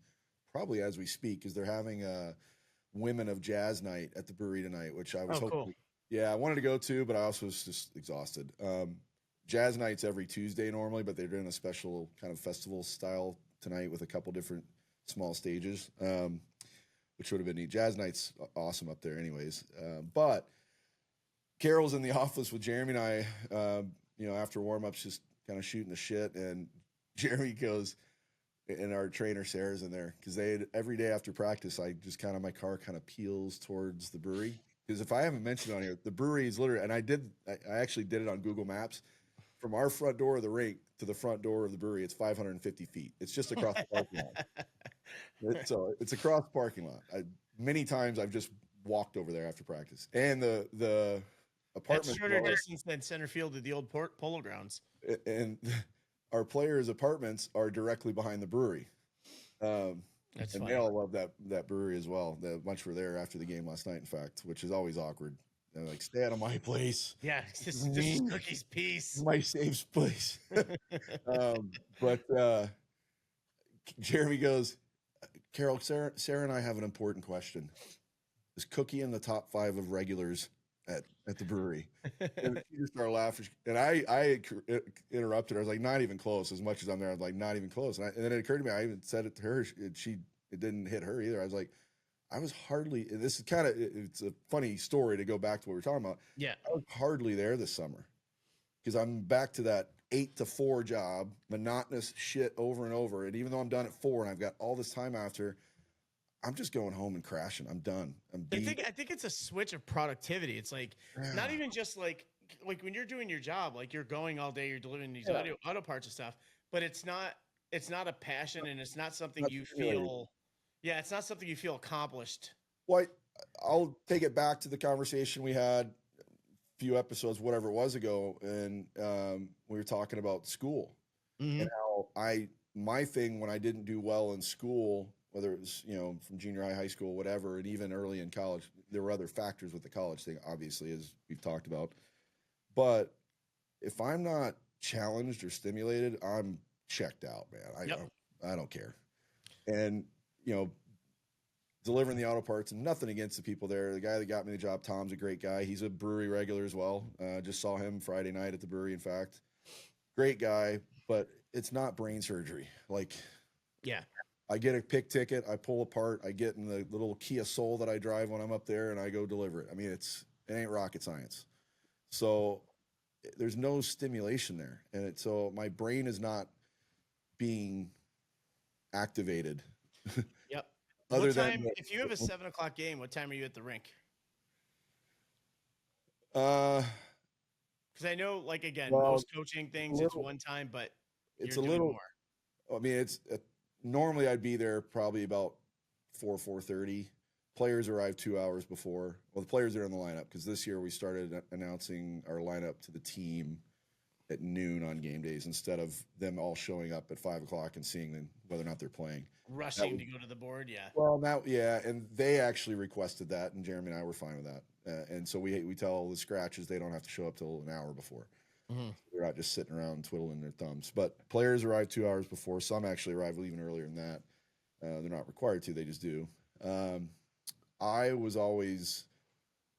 B: probably as we speak because they're having a Women of Jazz night at the brewery tonight, which I was hoping. Cool. Yeah, I wanted to go to, but I also was just exhausted. Jazz night's every Tuesday normally, but they're doing a special kind of festival style tonight with a couple different small stages, which would have been neat. Jazz night's awesome up there anyways. But Carol's in the office with Jeremy and I, after warm-ups, just kind of shooting the shit. And Jeremy goes, and our trainer Sarah's in there, because every day after practice, my car kind of peels towards the brewery. Because if I haven't mentioned on here, the brewery is literally, and I actually did it on Google Maps, from our front door of the rink to the front door of the brewery, it's 550 feet. It's just across the parking lot. So it's across the parking lot. Many times I've just walked over there after practice. And the apartment.
A: That's shorter distance than center field at the old Polo Grounds. And
B: our players' apartments are directly behind the brewery.
A: That's
B: and
A: funny.
B: They all love that brewery as well. A bunch were there after the game last night, in fact, which is always awkward. They're like, stay out of my place.
A: Yeah, this is Cookie's piece.
B: My safe place. But Jeremy goes, Carol, Sarah and I have an important question. Is Cookie in the top 5 of regulars at the brewery? And she just started laughing. And I interrupted her. I was like, not even close. As much as I'm there, I was like, not even close. And then it occurred to me, I even said it to her. It didn't hit her either. I was like, I was hardly, this is it's a funny story to go back to what we were talking about.
A: Yeah.
B: I was hardly there this summer because I'm back to that 8 to 4 job, monotonous shit over and over. And even though I'm done at 4 and I've got all this time after, I'm just going home and crashing. I'm done. I'm beat.
A: I think it's a switch of productivity. It's like not even just like when you're doing your job, like you're going all day, you're delivering these auto parts and stuff, but it's not a passion and it's not something you feel Yeah, it's not something you feel accomplished.
B: Well, I'll take it back to the conversation we had a few episodes, whatever it was ago, and we were talking about school
A: Hmm.
B: and how my thing when I didn't do well in school, whether it was, from junior high, high school, whatever, and even early in college, there were other factors with the college thing, obviously, as we've talked about. But if I'm not challenged or stimulated, I'm checked out, man.
A: Yep.
B: I don't care. And, you know, delivering the auto parts, and nothing against the people there. The guy that got me the job, Tom's a great guy. He's a brewery regular as well. Just saw him Friday night at the brewery, in fact. Great guy, but it's not brain surgery. Like,
A: Yeah.
B: I get a pick ticket, I pull apart, I get in the little Kia Soul that I drive when I'm up there, and I go deliver it. I mean, it ain't rocket science. So there's no stimulation there, and so my brain is not being activated.
A: Yep.
B: Other
A: What
B: than
A: time? If you have a 7 o'clock game, what time are you at the rink?
B: uh,
A: Because I know, like again,
B: well,
A: most coaching things, it's one time, but
B: it's
A: you're
B: a
A: doing
B: little.
A: more.
B: I mean, it's normally I'd be there probably about 4:30. Players arrive 2 hours before. Well, the players are in the lineup because this year we started announcing our lineup to the team at noon on game days instead of them all showing up at 5 o'clock and seeing them, whether or not they're playing.
A: Rushing to go to the board, yeah.
B: Well, now, yeah, and they actually requested that, and Jeremy and I were fine with that. And so we tell the scratches they don't have to show up till an hour before.
A: Mm-hmm.
B: They're not just sitting around twiddling their thumbs. But players arrive 2 hours before. Some actually arrive even earlier than that. They're not required to; they just do. I was always,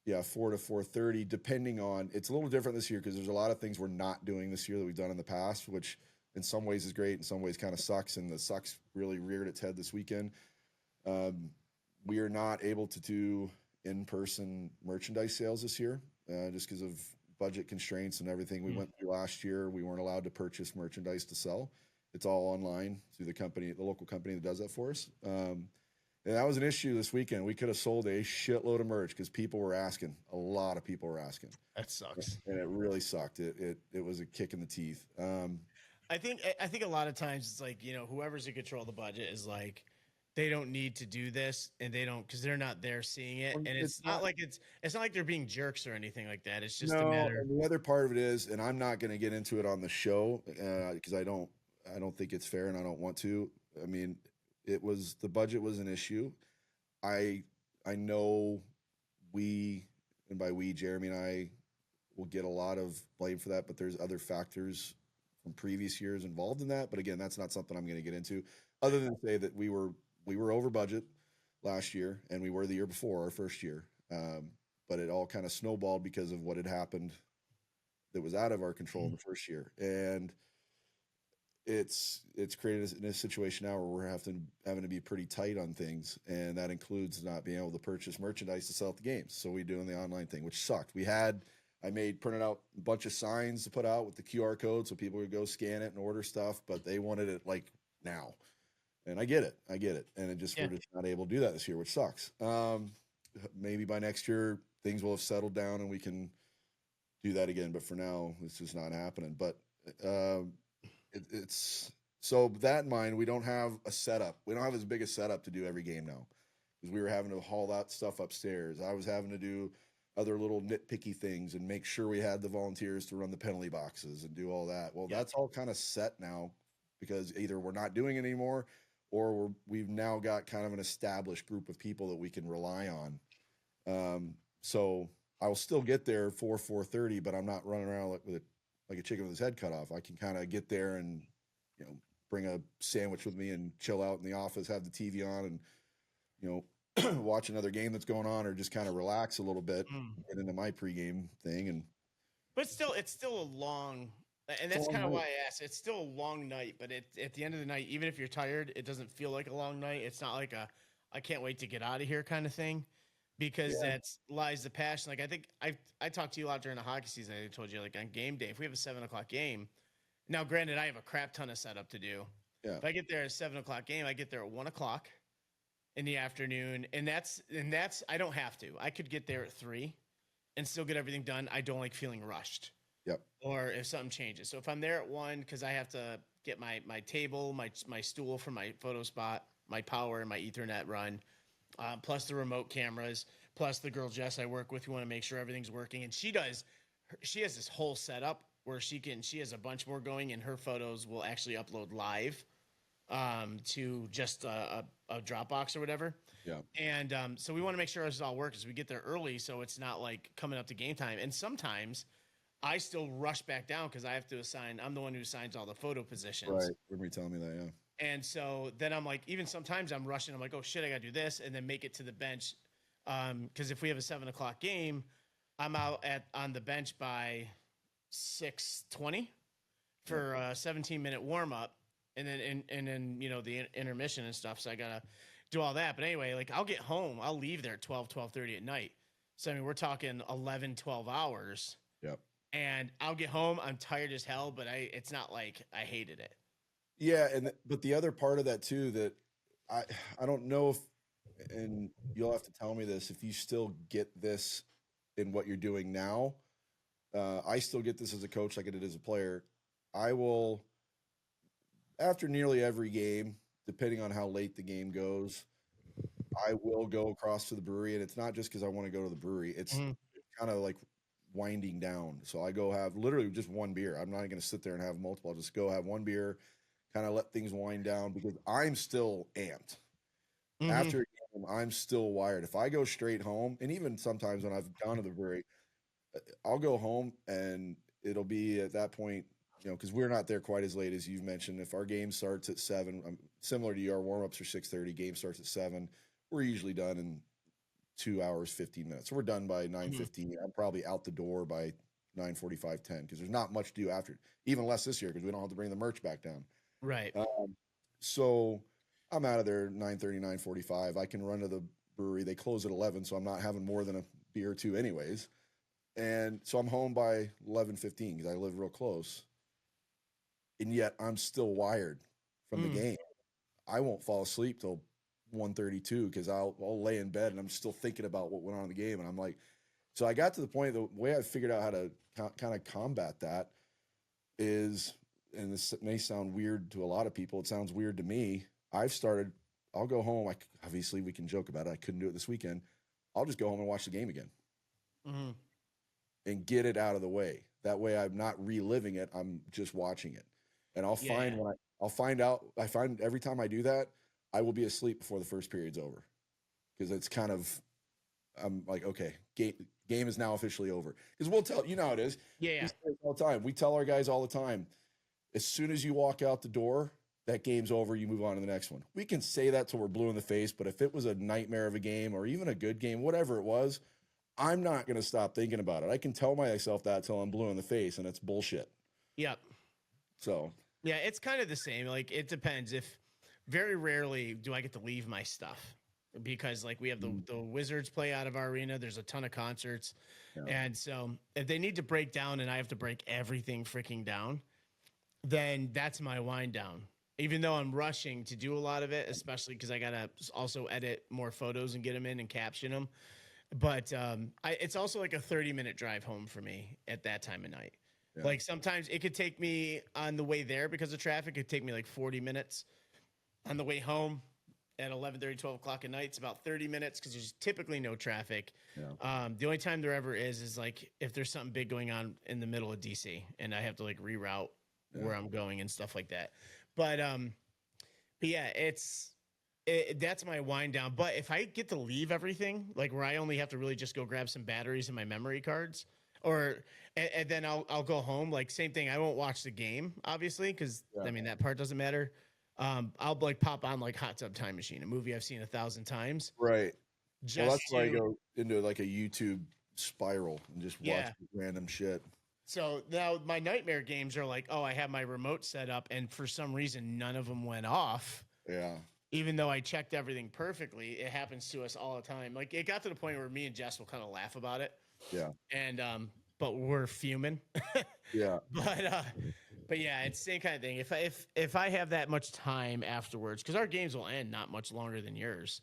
B: 4 to 4:30, depending on. It's a little different this year because there's a lot of things we're not doing this year that we've done in the past, which in some ways is great, in some ways kind of sucks, and the sucks really reared its head this weekend. We are not able to do in-person merchandise sales this year, just because of budget constraints and everything we went through last year. We weren't allowed to purchase merchandise to sell. It's all online through the local company that does that for us. And that was an issue this weekend. We could have sold a shitload of merch because people were asking. A lot of people were asking.
A: That sucks.
B: And it really sucked. It was a kick in the teeth.
A: I think a lot of times it's like, whoever's in control of the budget is like, they don't need to do this, and they don't because they're not there seeing it, and it's not like they're being jerks or anything like that. It's just a matter.
B: And the other part of it is, and I'm not going to get into it on the show because I don't think it's fair, and I don't want to. I mean, the budget was an issue. I know and by we, Jeremy and I, will get a lot of blame for that, but there's other factors from previous years involved in that. But again, that's not something I'm going to get into, other than say that we were over budget last year, and we were the year before, our first year. But it all kind of snowballed because of what had happened that was out of our control in the first year. And it's created a situation now where we're having to be pretty tight on things, and that includes not being able to purchase merchandise to sell at the games. So we doing the online thing, which sucked. I printed out a bunch of signs to put out with the QR code so people would go scan it and order stuff, but they wanted it like now. And I get it. And we're just not able to do that this year, which sucks. Maybe by next year things will have settled down and we can do that again. But for now, it's just not happening. But it's so that in mind, we don't have a setup. We don't have as big a setup to do every game now because we were having to haul that stuff upstairs. I was having to do other little nitpicky things and make sure we had the volunteers to run the penalty boxes and do all that. Well, that's all kind of set now because either we're not doing it anymore or we've now got kind of an established group of people that we can rely on. So I will still get there 4:30, but I'm not running around like a chicken with his head cut off. I can kind of get there and, bring a sandwich with me and chill out in the office, have the TV on and, watch another game that's going on or just kind of relax a little bit, get into my pregame thing.
A: But it's still a long, and that's kind of why I asked. It's still a long night, but at the end of the night, even if you're tired, it doesn't feel like a long night. It's not like I can't wait to get out of here kind of thing, because that's lies the passion. Like I think I talked to you a lot during the hockey season. I told you like on game day, if we have a 7 o'clock game, now granted I have a crap ton of setup to do.
B: Yeah.
A: If I get there at 7 o'clock game, I get there at 1 o'clock in the afternoon, and that's I don't have to. I could get there at 3 and still get everything done. I don't like feeling rushed.
B: Yep.
A: Or if something changes. So if I'm there at 1 because I have to get my table, my stool for my photo spot, my power and my Ethernet run, plus the remote cameras, plus the girl Jess I work with. We want to make sure everything's working, and she has this whole setup where she has a bunch more going, and her photos will actually upload live to just a Dropbox or whatever.
B: Yeah.
A: And so we want to make sure this all works as we get there early, so it's not like coming up to game time. And sometimes I still rush back down because I have to assign. I'm the one who assigns all the photo positions.
B: Right. Remember you telling me that? Yeah.
A: And so then I'm like, even sometimes I'm rushing. I'm like, oh shit, I gotta do this, and then make it to the bench. Because if we have a 7 o'clock game, I'm out on the bench by 6:20 for a 17-minute warm up, and then you know the intermission and stuff. So I gotta do all that. But anyway, like I'll get home, I'll leave there at 12:30 at night. So I mean, we're talking 11, 12 hours.
B: Yep.
A: And I'll get home, I'm tired as hell, but it's not like I hated it.
B: Yeah, but the other part of that too that I don't know if, and you'll have to tell me this, if you still get this in what you're doing now. I still get this as a coach like I did as a player. I will, after nearly every game, depending on how late the game goes, I will go across to the brewery, and it's not just because I want to go to the brewery. It's kind of like winding down. So I go have literally just one beer. I'm not going to sit there and have multiple. I'll just go have one beer, kind of let things wind down because I'm still amped. After a game, I'm still wired. If I go straight home, and even sometimes when I've gone to the brewery, I'll go home and it'll be at that point, you know, because we're not there quite as late as you've mentioned. If our game starts at 7, similar to you, our warm-ups are 6:30, game starts at 7. We're usually done in 2 hours, 15 minutes. So we're done by 9:15. I'm probably out the door by 9:45, 10, because there's not much to do after, even less this year because we don't have to bring the merch back down.
A: Right.
B: So I'm out of there 9:30, 9:45. I can run to the brewery. They close at 11, so I'm not having more than a beer or two anyways. And so I'm home by 11:15 because I live real close. And yet I'm still wired from the game. I won't fall asleep till 1:32 because I'll lay in bed and I'm still thinking about what went on in the game. And I'm like, so I got to the point, the way I figured out how to kind of combat that is, and this may sound weird to a lot of people, it sounds weird to me. I'll go home. Obviously we can joke about it. I couldn't do it this weekend. I'll just go home and watch the game again and get it out of the way. That way I'm not reliving it. I'm just watching it. And I'll find every time I do that, I will be asleep before the first period's over. Because it's kind of, I'm like, okay, game is now officially over. Because we'll tell, you know how it is.
A: Yeah.
B: We say it all the time. We tell our guys all the time, as soon as you walk out the door, that game's over, you move on to the next one. We can say that till we're blue in the face, but if it was a nightmare of a game or even a good game, whatever it was, I'm not going to stop thinking about it. I can tell myself that till I'm blue in the face, and it's bullshit.
A: Yep.
B: So.
A: Yeah, it's kind of the same. Like, it depends. Very rarely do I get to leave my stuff because, like, we have the Wizards play out of our arena. There's a ton of concerts. Yeah. And so if they need to break down and I have to break everything freaking down, then that's my wind down. Even though I'm rushing to do a lot of it, especially because I got to also edit more photos and get them in and caption them. But it's also like a 30-minute drive home for me at that time of night. Yeah. Like sometimes it could take me on the way there because of traffic. It could take me like 40 minutes. On the way home at 11:30, 12 o'clock at night, it's about 30 minutes because there's typically no traffic. Yeah. The only time there ever is like if there's something big going on in the middle of DC and I have to like reroute where I'm going and stuff like that. But yeah, that's my wind down. But if I get to leave everything, like where I only have to really just go grab some batteries and my memory cards, and then I'll go home. Like same thing. I won't watch the game, obviously, because I mean that part doesn't matter. I'll like pop on like Hot Tub Time Machine, a movie I've seen 1,000 times.
B: Right. Well, that's why I go into like a YouTube spiral and just watch random shit.
A: So now my nightmare games are like, oh, I have my remote set up, and for some reason none of them went off.
B: Yeah.
A: Even though I checked everything perfectly, it happens to us all the time. Like it got to the point where me and Jess will kind of laugh about it.
B: Yeah.
A: And but we're fuming.
B: Yeah.
A: But yeah, it's the same kind of thing. If I have that much time afterwards, because our games will end not much longer than yours.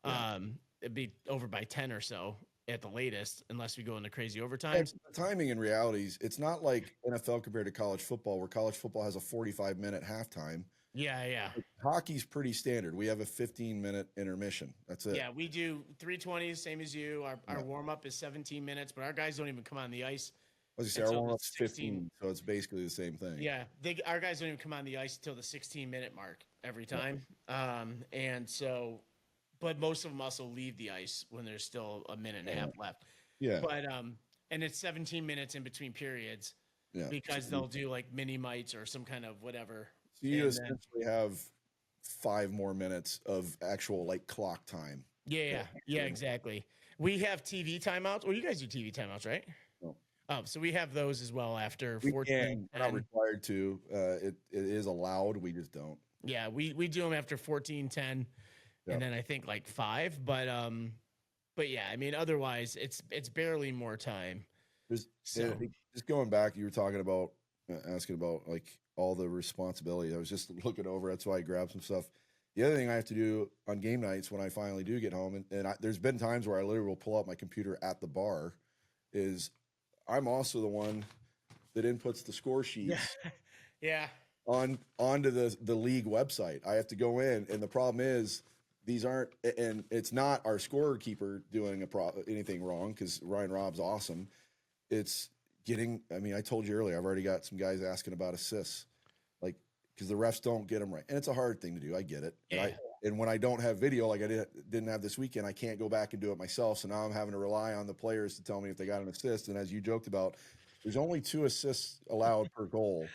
A: Yeah. It'd be over by 10 or so at the latest, unless we go into crazy overtimes.
B: The timing in realities, it's not like NFL compared to college football, where college football has a 45-minute halftime.
A: Yeah, yeah.
B: Hockey's pretty standard. We have a 15-minute intermission. That's it.
A: Yeah, we do 320s, same as you. Our
B: Yeah.
A: warm up is 17 minutes, but our guys don't even come on the ice
B: As you say, our
A: until the
B: warm-up's
A: 16.
B: 15, so it's basically the same thing.
A: Yeah, our guys don't even come on the ice until the 16-minute mark every time. And so, but most of them also leave the ice when there's still a minute and a half left.
B: Yeah.
A: But and it's 17 minutes in between periods because they'll do like mini mites or some kind of whatever.
B: So you essentially have 5 more minutes of actual like clock time.
A: Yeah, exactly. We have TV timeouts. Well, you guys do TV timeouts, right?
B: No.
A: Oh, so we have those as well after
B: We
A: 14.
B: we're not required to. It is allowed. We just don't.
A: Yeah, we do them after 14, 10, and then I think like 5. But yeah, I mean, otherwise it's barely more time.
B: Just going back, you were talking about asking about like all the responsibility. I was just looking over. That's why I grabbed some stuff. The other thing I have to do on game nights when I finally do get home, and there's been times where I literally will pull up my computer at the bar, is I'm also the one that inputs the score sheets.
A: Yeah.
B: Onto the league website. I have to go in, and the problem is these aren't, and it's not our scorekeeper doing anything wrong because Ryan Robb's awesome. It's getting. I mean, I told you earlier. I've already got some guys asking about assists, like because the refs don't get them right, and it's a hard thing to do. I get it.
A: Yeah.
B: And when I don't have video, like I didn't have this weekend, I can't go back and do it myself. So now I'm having to rely on the players to tell me if they got an assist. And as you joked about, there's only 2 assists allowed per goal.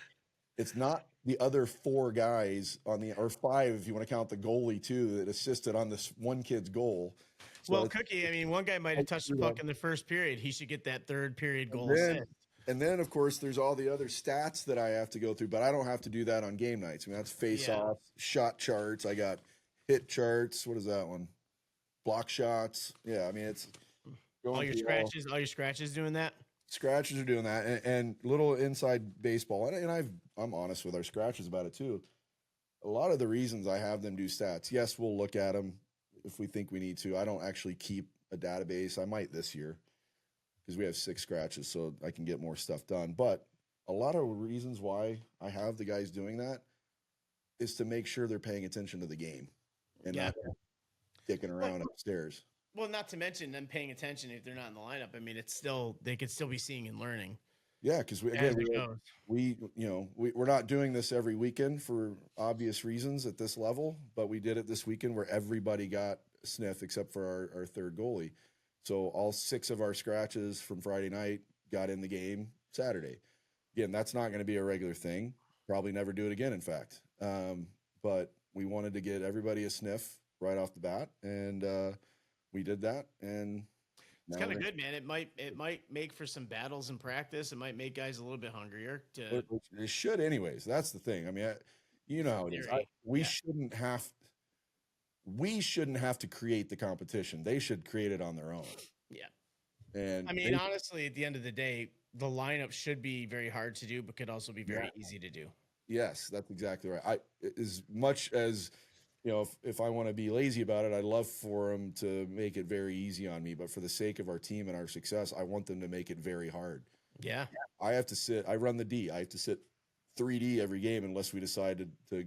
B: It's not the other 4 guys or 5 if you want to count the goalie too that assisted on this one kid's goal. So
A: well, Cookie, I mean, one guy might have touched the puck in the first period. He should get that third period goal assist.
B: And then, of course, there's all the other stats that I have to go through, but I don't have to do that on game nights. I mean, that's face-off, shot charts. I got hit charts. What is that one? Block shots. Yeah, I mean, it's
A: all your scratches. All your scratches doing that.
B: Scratches are doing that, and little inside baseball. And I'm honest with our scratches about it too. A lot of the reasons I have them do stats. Yes, we'll look at them if we think we need to. I don't actually keep a database. I might this year because we have 6 scratches, so I can get more stuff done. But a lot of reasons why I have the guys doing that is to make sure they're paying attention to the game and not dicking around upstairs.
A: Well, not to mention them paying attention if they're not in the lineup. I mean, they could still be seeing and learning.
B: Yeah, because we're not doing this every weekend for obvious reasons at this level, but we did it this weekend where everybody got a sniff except for our third goalie. So all 6 of our scratches from Friday night got in the game Saturday. Again, that's not going to be a regular thing. Probably never do it again, in fact. But we wanted to get everybody a sniff right off the bat, and we did that. And
A: it's kind of good, man. It might make for some battles in practice. It might make guys a little bit hungrier.
B: It should, anyways. That's the thing. I mean, you know how it is. We shouldn't have to create the competition. They should create it on their own. Yeah. And
A: I mean, honestly, at the end of the day, the lineup should be very hard to do, but could also be very easy to do.
B: Yes, that's exactly right. As much as, if I want to be lazy about it, I'd love for them to make it very easy on me. But for the sake of our team and our success, I want them to make it very hard.
A: Yeah.
B: I run the D. I have to sit 3D every game unless we decide to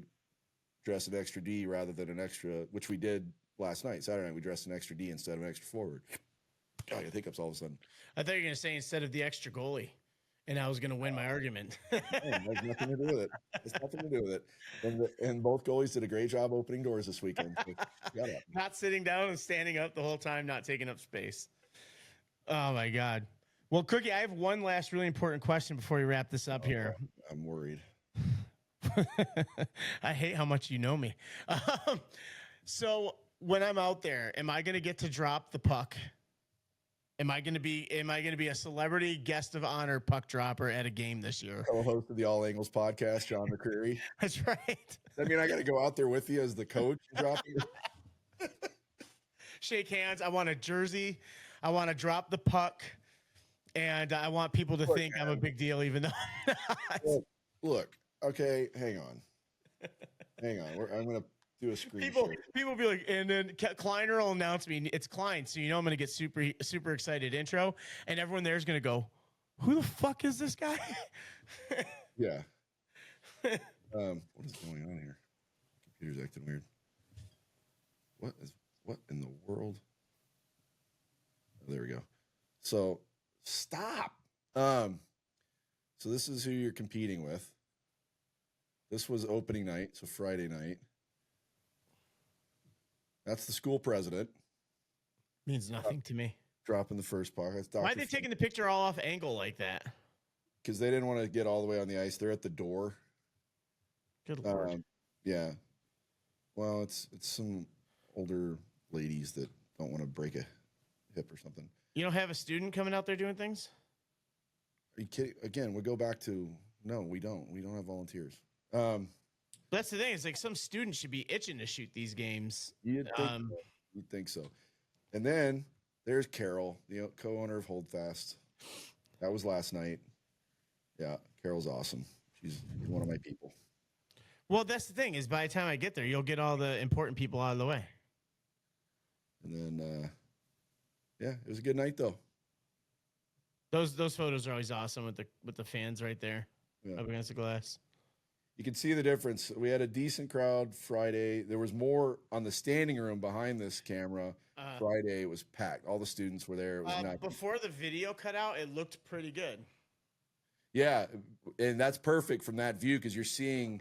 B: dress an extra D rather than an extra, which we did last night. Saturday night, we dressed an extra D instead of an extra forward. God, I get hiccups all of a sudden.
A: I thought you were going to say instead of the extra goalie, and I was going to win my argument.
B: It has nothing to do with it. It's nothing to do with it. And both goalies did a great job opening doors this weekend. So,
A: not sitting down and standing up the whole time, not taking up space. Oh, my God. Well, Cookie, I have one last really important question before we wrap this up here.
B: I'm worried.
A: I hate how much you know me. So when I'm out there, am I going to get to drop the puck? Am I going to be a celebrity guest of honor puck dropper at a game this year?
B: Co-host of the All Angles podcast, John McCreary.
A: That's right.
B: I mean, I got to go out there with you as the coach dropping.
A: Shake hands. I want a jersey. I want to drop the puck, and I want people to think I'm a big deal, even though I'm not.
B: Look, okay, hang on. I'm going to do a screen
A: People will be like, and then Kleiner will announce me. It's Klein, so I'm going to get super excited intro, and everyone there is going to go, "Who the fuck is this guy?"
B: Yeah. What is going on here? Computer's acting weird. What in the world? Oh, there we go. So stop. So this is who you're competing with. This was opening night, so Friday night. That's the school president.
A: Means nothing to me.
B: Dropping the first puck. That's Dr.
A: Why are they taking the picture all off angle like that?
B: Because they didn't want to get all the way on the ice. They're at the door.
A: Good Lord.
B: Yeah. Well, it's some older ladies that don't want to break a hip or something.
A: You don't have a student coming out there doing things?
B: Are you kidding? Again, we go back to, no, we don't. We don't have volunteers.
A: That's the thing. It's like some students should be itching to shoot these games.
B: You'd think so. And then there's Carol, the co-owner of Holdfast. That was last night. Yeah, Carol's awesome. She's one of my people.
A: Well, that's the thing is by the time I get there, you'll get all the important people out of the way.
B: And then, yeah, it was a good night though.
A: Those photos are always awesome with the fans right there up against the glass.
B: You can see the difference. We had a decent crowd Friday. There was more on the standing room behind this camera. Friday it was packed. All the students were there. It was not
A: before the video cut out. It looked pretty good.
B: Yeah, and that's perfect from that view because you're seeing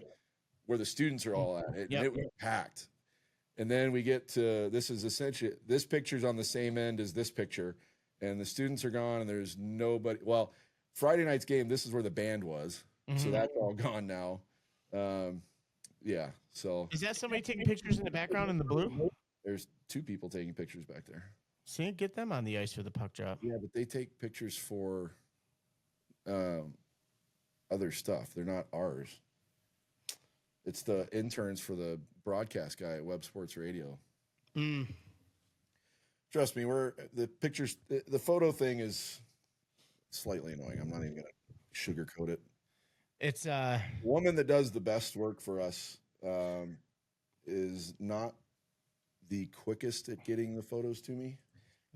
B: where the students are all at. It was packed. And then we get to this is essentially this picture's on the same end as this picture, and the students are gone, and there's nobody. Well, Friday night's game. This is where the band was, so that's all gone now. Yeah. So
A: is that somebody taking pictures in the background in the blue?
B: There's two people taking pictures back there.
A: See, get them on the ice for the puck drop.
B: Yeah, but they take pictures for other stuff. They're not ours. It's the interns for the broadcast guy at Web Sports Radio. Trust me, the photo thing is slightly annoying. I'm not even gonna sugarcoat it.
A: It's
B: the woman that does the best work for us is not the quickest at getting the photos to me.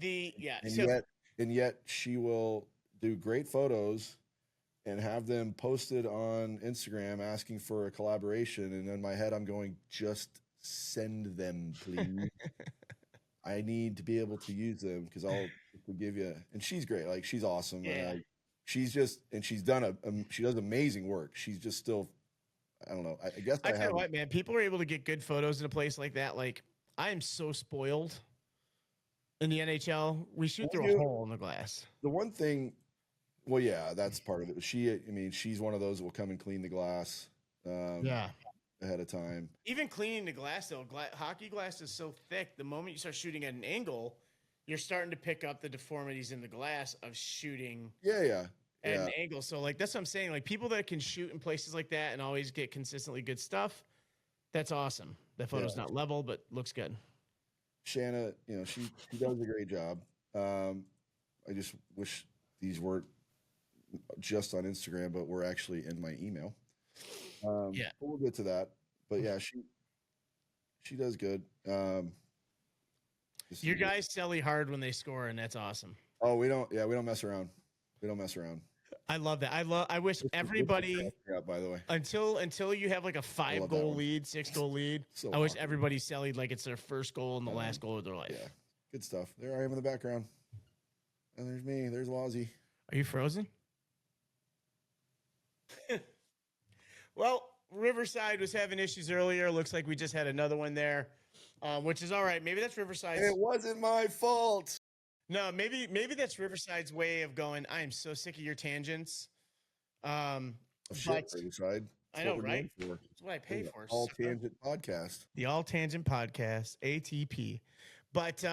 B: And yet she will do great photos and have them posted on Instagram asking for a collaboration. And in my head, I'm going, just send them, please. I need to be able to use them because I'll give you. And she's great. Like, she's awesome.
A: Yeah.
B: She's done she does amazing work. She's just still, I don't know. I guess
A: I tell you what, man, people are able to get good photos in a place like that. Like, I am so spoiled in the NHL. We shoot through a hole in the glass.
B: The one thing, well, yeah, that's part of it. She's one of those that will come and clean the glass. Ahead of time.
A: Even cleaning the glass, though, hockey glass is so thick. The moment you start shooting at an angle, you're starting to pick up the deformities in the glass of shooting.
B: At
A: an angle. So, like, that's what I'm saying. Like, people that can shoot in places like that and always get consistently good stuff, that's awesome. That photo's not level, but looks good.
B: Shanna, she does a great job. I just wish these weren't just on Instagram, but were actually in my email. We'll get to that. But yeah, she does good.
A: Your guys sell hard when they score, and that's awesome.
B: Oh, we don't mess around. We don't mess around.
A: I love that. I wish everybody,
B: by the way,
A: until you have like a 5-goal lead, 6-goal lead. I wish everybody sellied like it's their first goal and the last goal of their life.
B: Yeah, good stuff. There I am in the background, and there's me. There's Wazzy.
A: Are you frozen? Well, Riverside was having issues earlier. Looks like we just had another one there, which is all right. Maybe that's Riverside's.
B: And it wasn't my fault.
A: No, maybe that's Riverside's way of going, I am so sick of your tangents.
B: Riverside.
A: I know, right? That's what I pay for.
B: All Tangent Podcast.
A: The All Tangent Podcast, ATP. But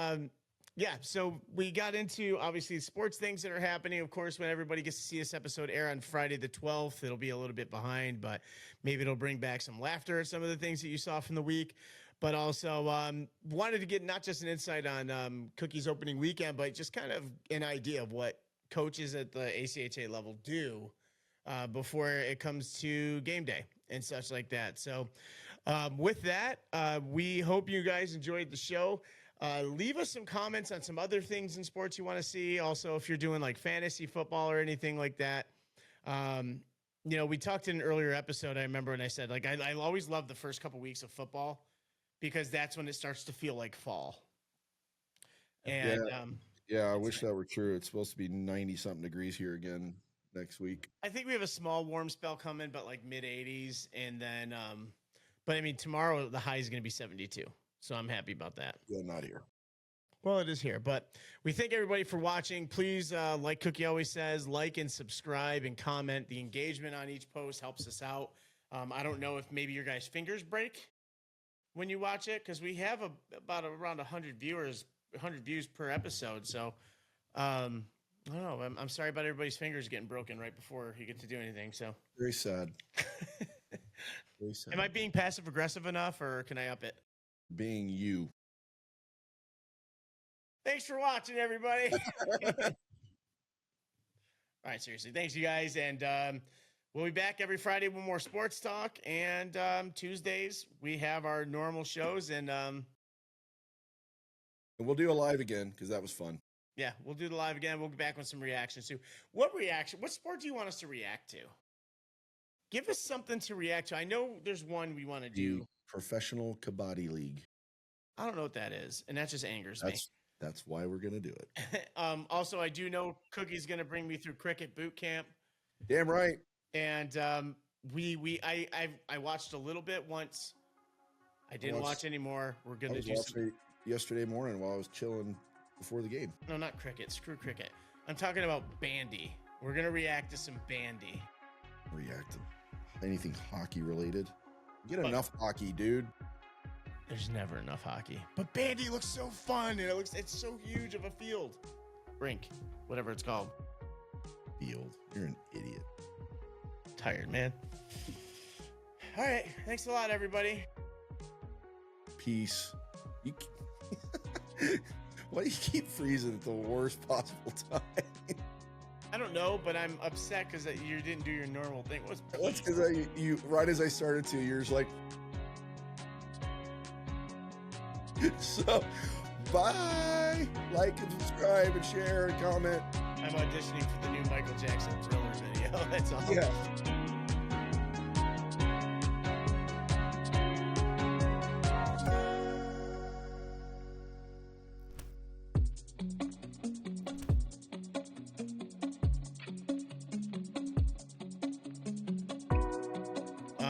A: so we got into obviously sports things that are happening. Of course, when everybody gets to see this episode air on Friday the 12th, it'll be a little bit behind, but maybe it'll bring back some laughter at some of the things that you saw from the week. But also wanted to get not just an insight on Cookie's opening weekend, but just kind of an idea of what coaches at the ACHA level do before it comes to game day and such like that. So with that, we hope you guys enjoyed the show. Leave us some comments on some other things in sports you want to see. Also, if you're doing like fantasy football or anything like that, you know, we talked in an earlier episode. I remember when I said, like, I always love the first couple weeks of football because that's when it starts to feel like fall. And
B: yeah, I wish that were true. It's supposed to be 90 something degrees here again next week.
A: I think we have a small warm spell coming, but like mid 80s. And then, but I mean, tomorrow the high is going to be 72. So I'm happy about that.
B: Yeah, not here.
A: Well, it is here, but we thank everybody for watching. Please, like Cookie always says, like and subscribe and comment. The engagement on each post helps us out. I don't know if maybe your guys' fingers break when you watch it, because we have about around 100 views per episode. So I don't know. I'm sorry about everybody's fingers getting broken right before you get to do anything. So
B: very sad. Very sad.
A: Am I being passive aggressive enough, or can I up it?
B: Being you.
A: Thanks for watching, everybody. All right, seriously. Thanks, you guys. And we'll be back every Friday with more sports talk. And Tuesdays, we have our normal shows. And
B: we'll do a live again because that was fun.
A: Yeah, we'll do the live again. We'll be back with some reactions too. What sport do you want us to react to? Give us something to react to. I know there's one we want to do.
B: Professional Kabaddi League.
A: I don't know what that is. And that just angers me.
B: That's why we're going to do it.
A: Also, I do know Cookie's going to bring me through cricket boot camp.
B: Damn right.
A: And I watched a little bit once. I didn't watch anymore. We're going to do some...
B: yesterday morning while I was chilling before the game.
A: No, not cricket. Screw cricket. I'm talking about bandy. We're going to react to some bandy.
B: React to anything hockey related. Get enough hockey, dude.
A: There's never enough hockey. But bandy looks so fun, and it's so huge of a field. Rink, whatever it's called.
B: Field. You're an idiot.
A: Tired, man. All right. Thanks a lot, everybody.
B: Peace. Why do you keep freezing at the worst possible time?
A: I don't know, but I'm upset because you didn't do your normal thing.
B: That's because you right as I started to, you're just like... So, bye. Like and subscribe and share and comment.
A: I'm auditioning for the new Michael Jackson Thriller video. That's all.
B: Yeah.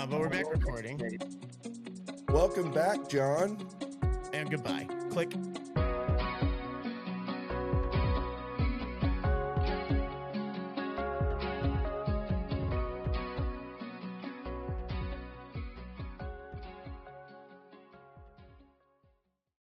A: But we're back recording.
B: Welcome back, John.
A: And goodbye. Click.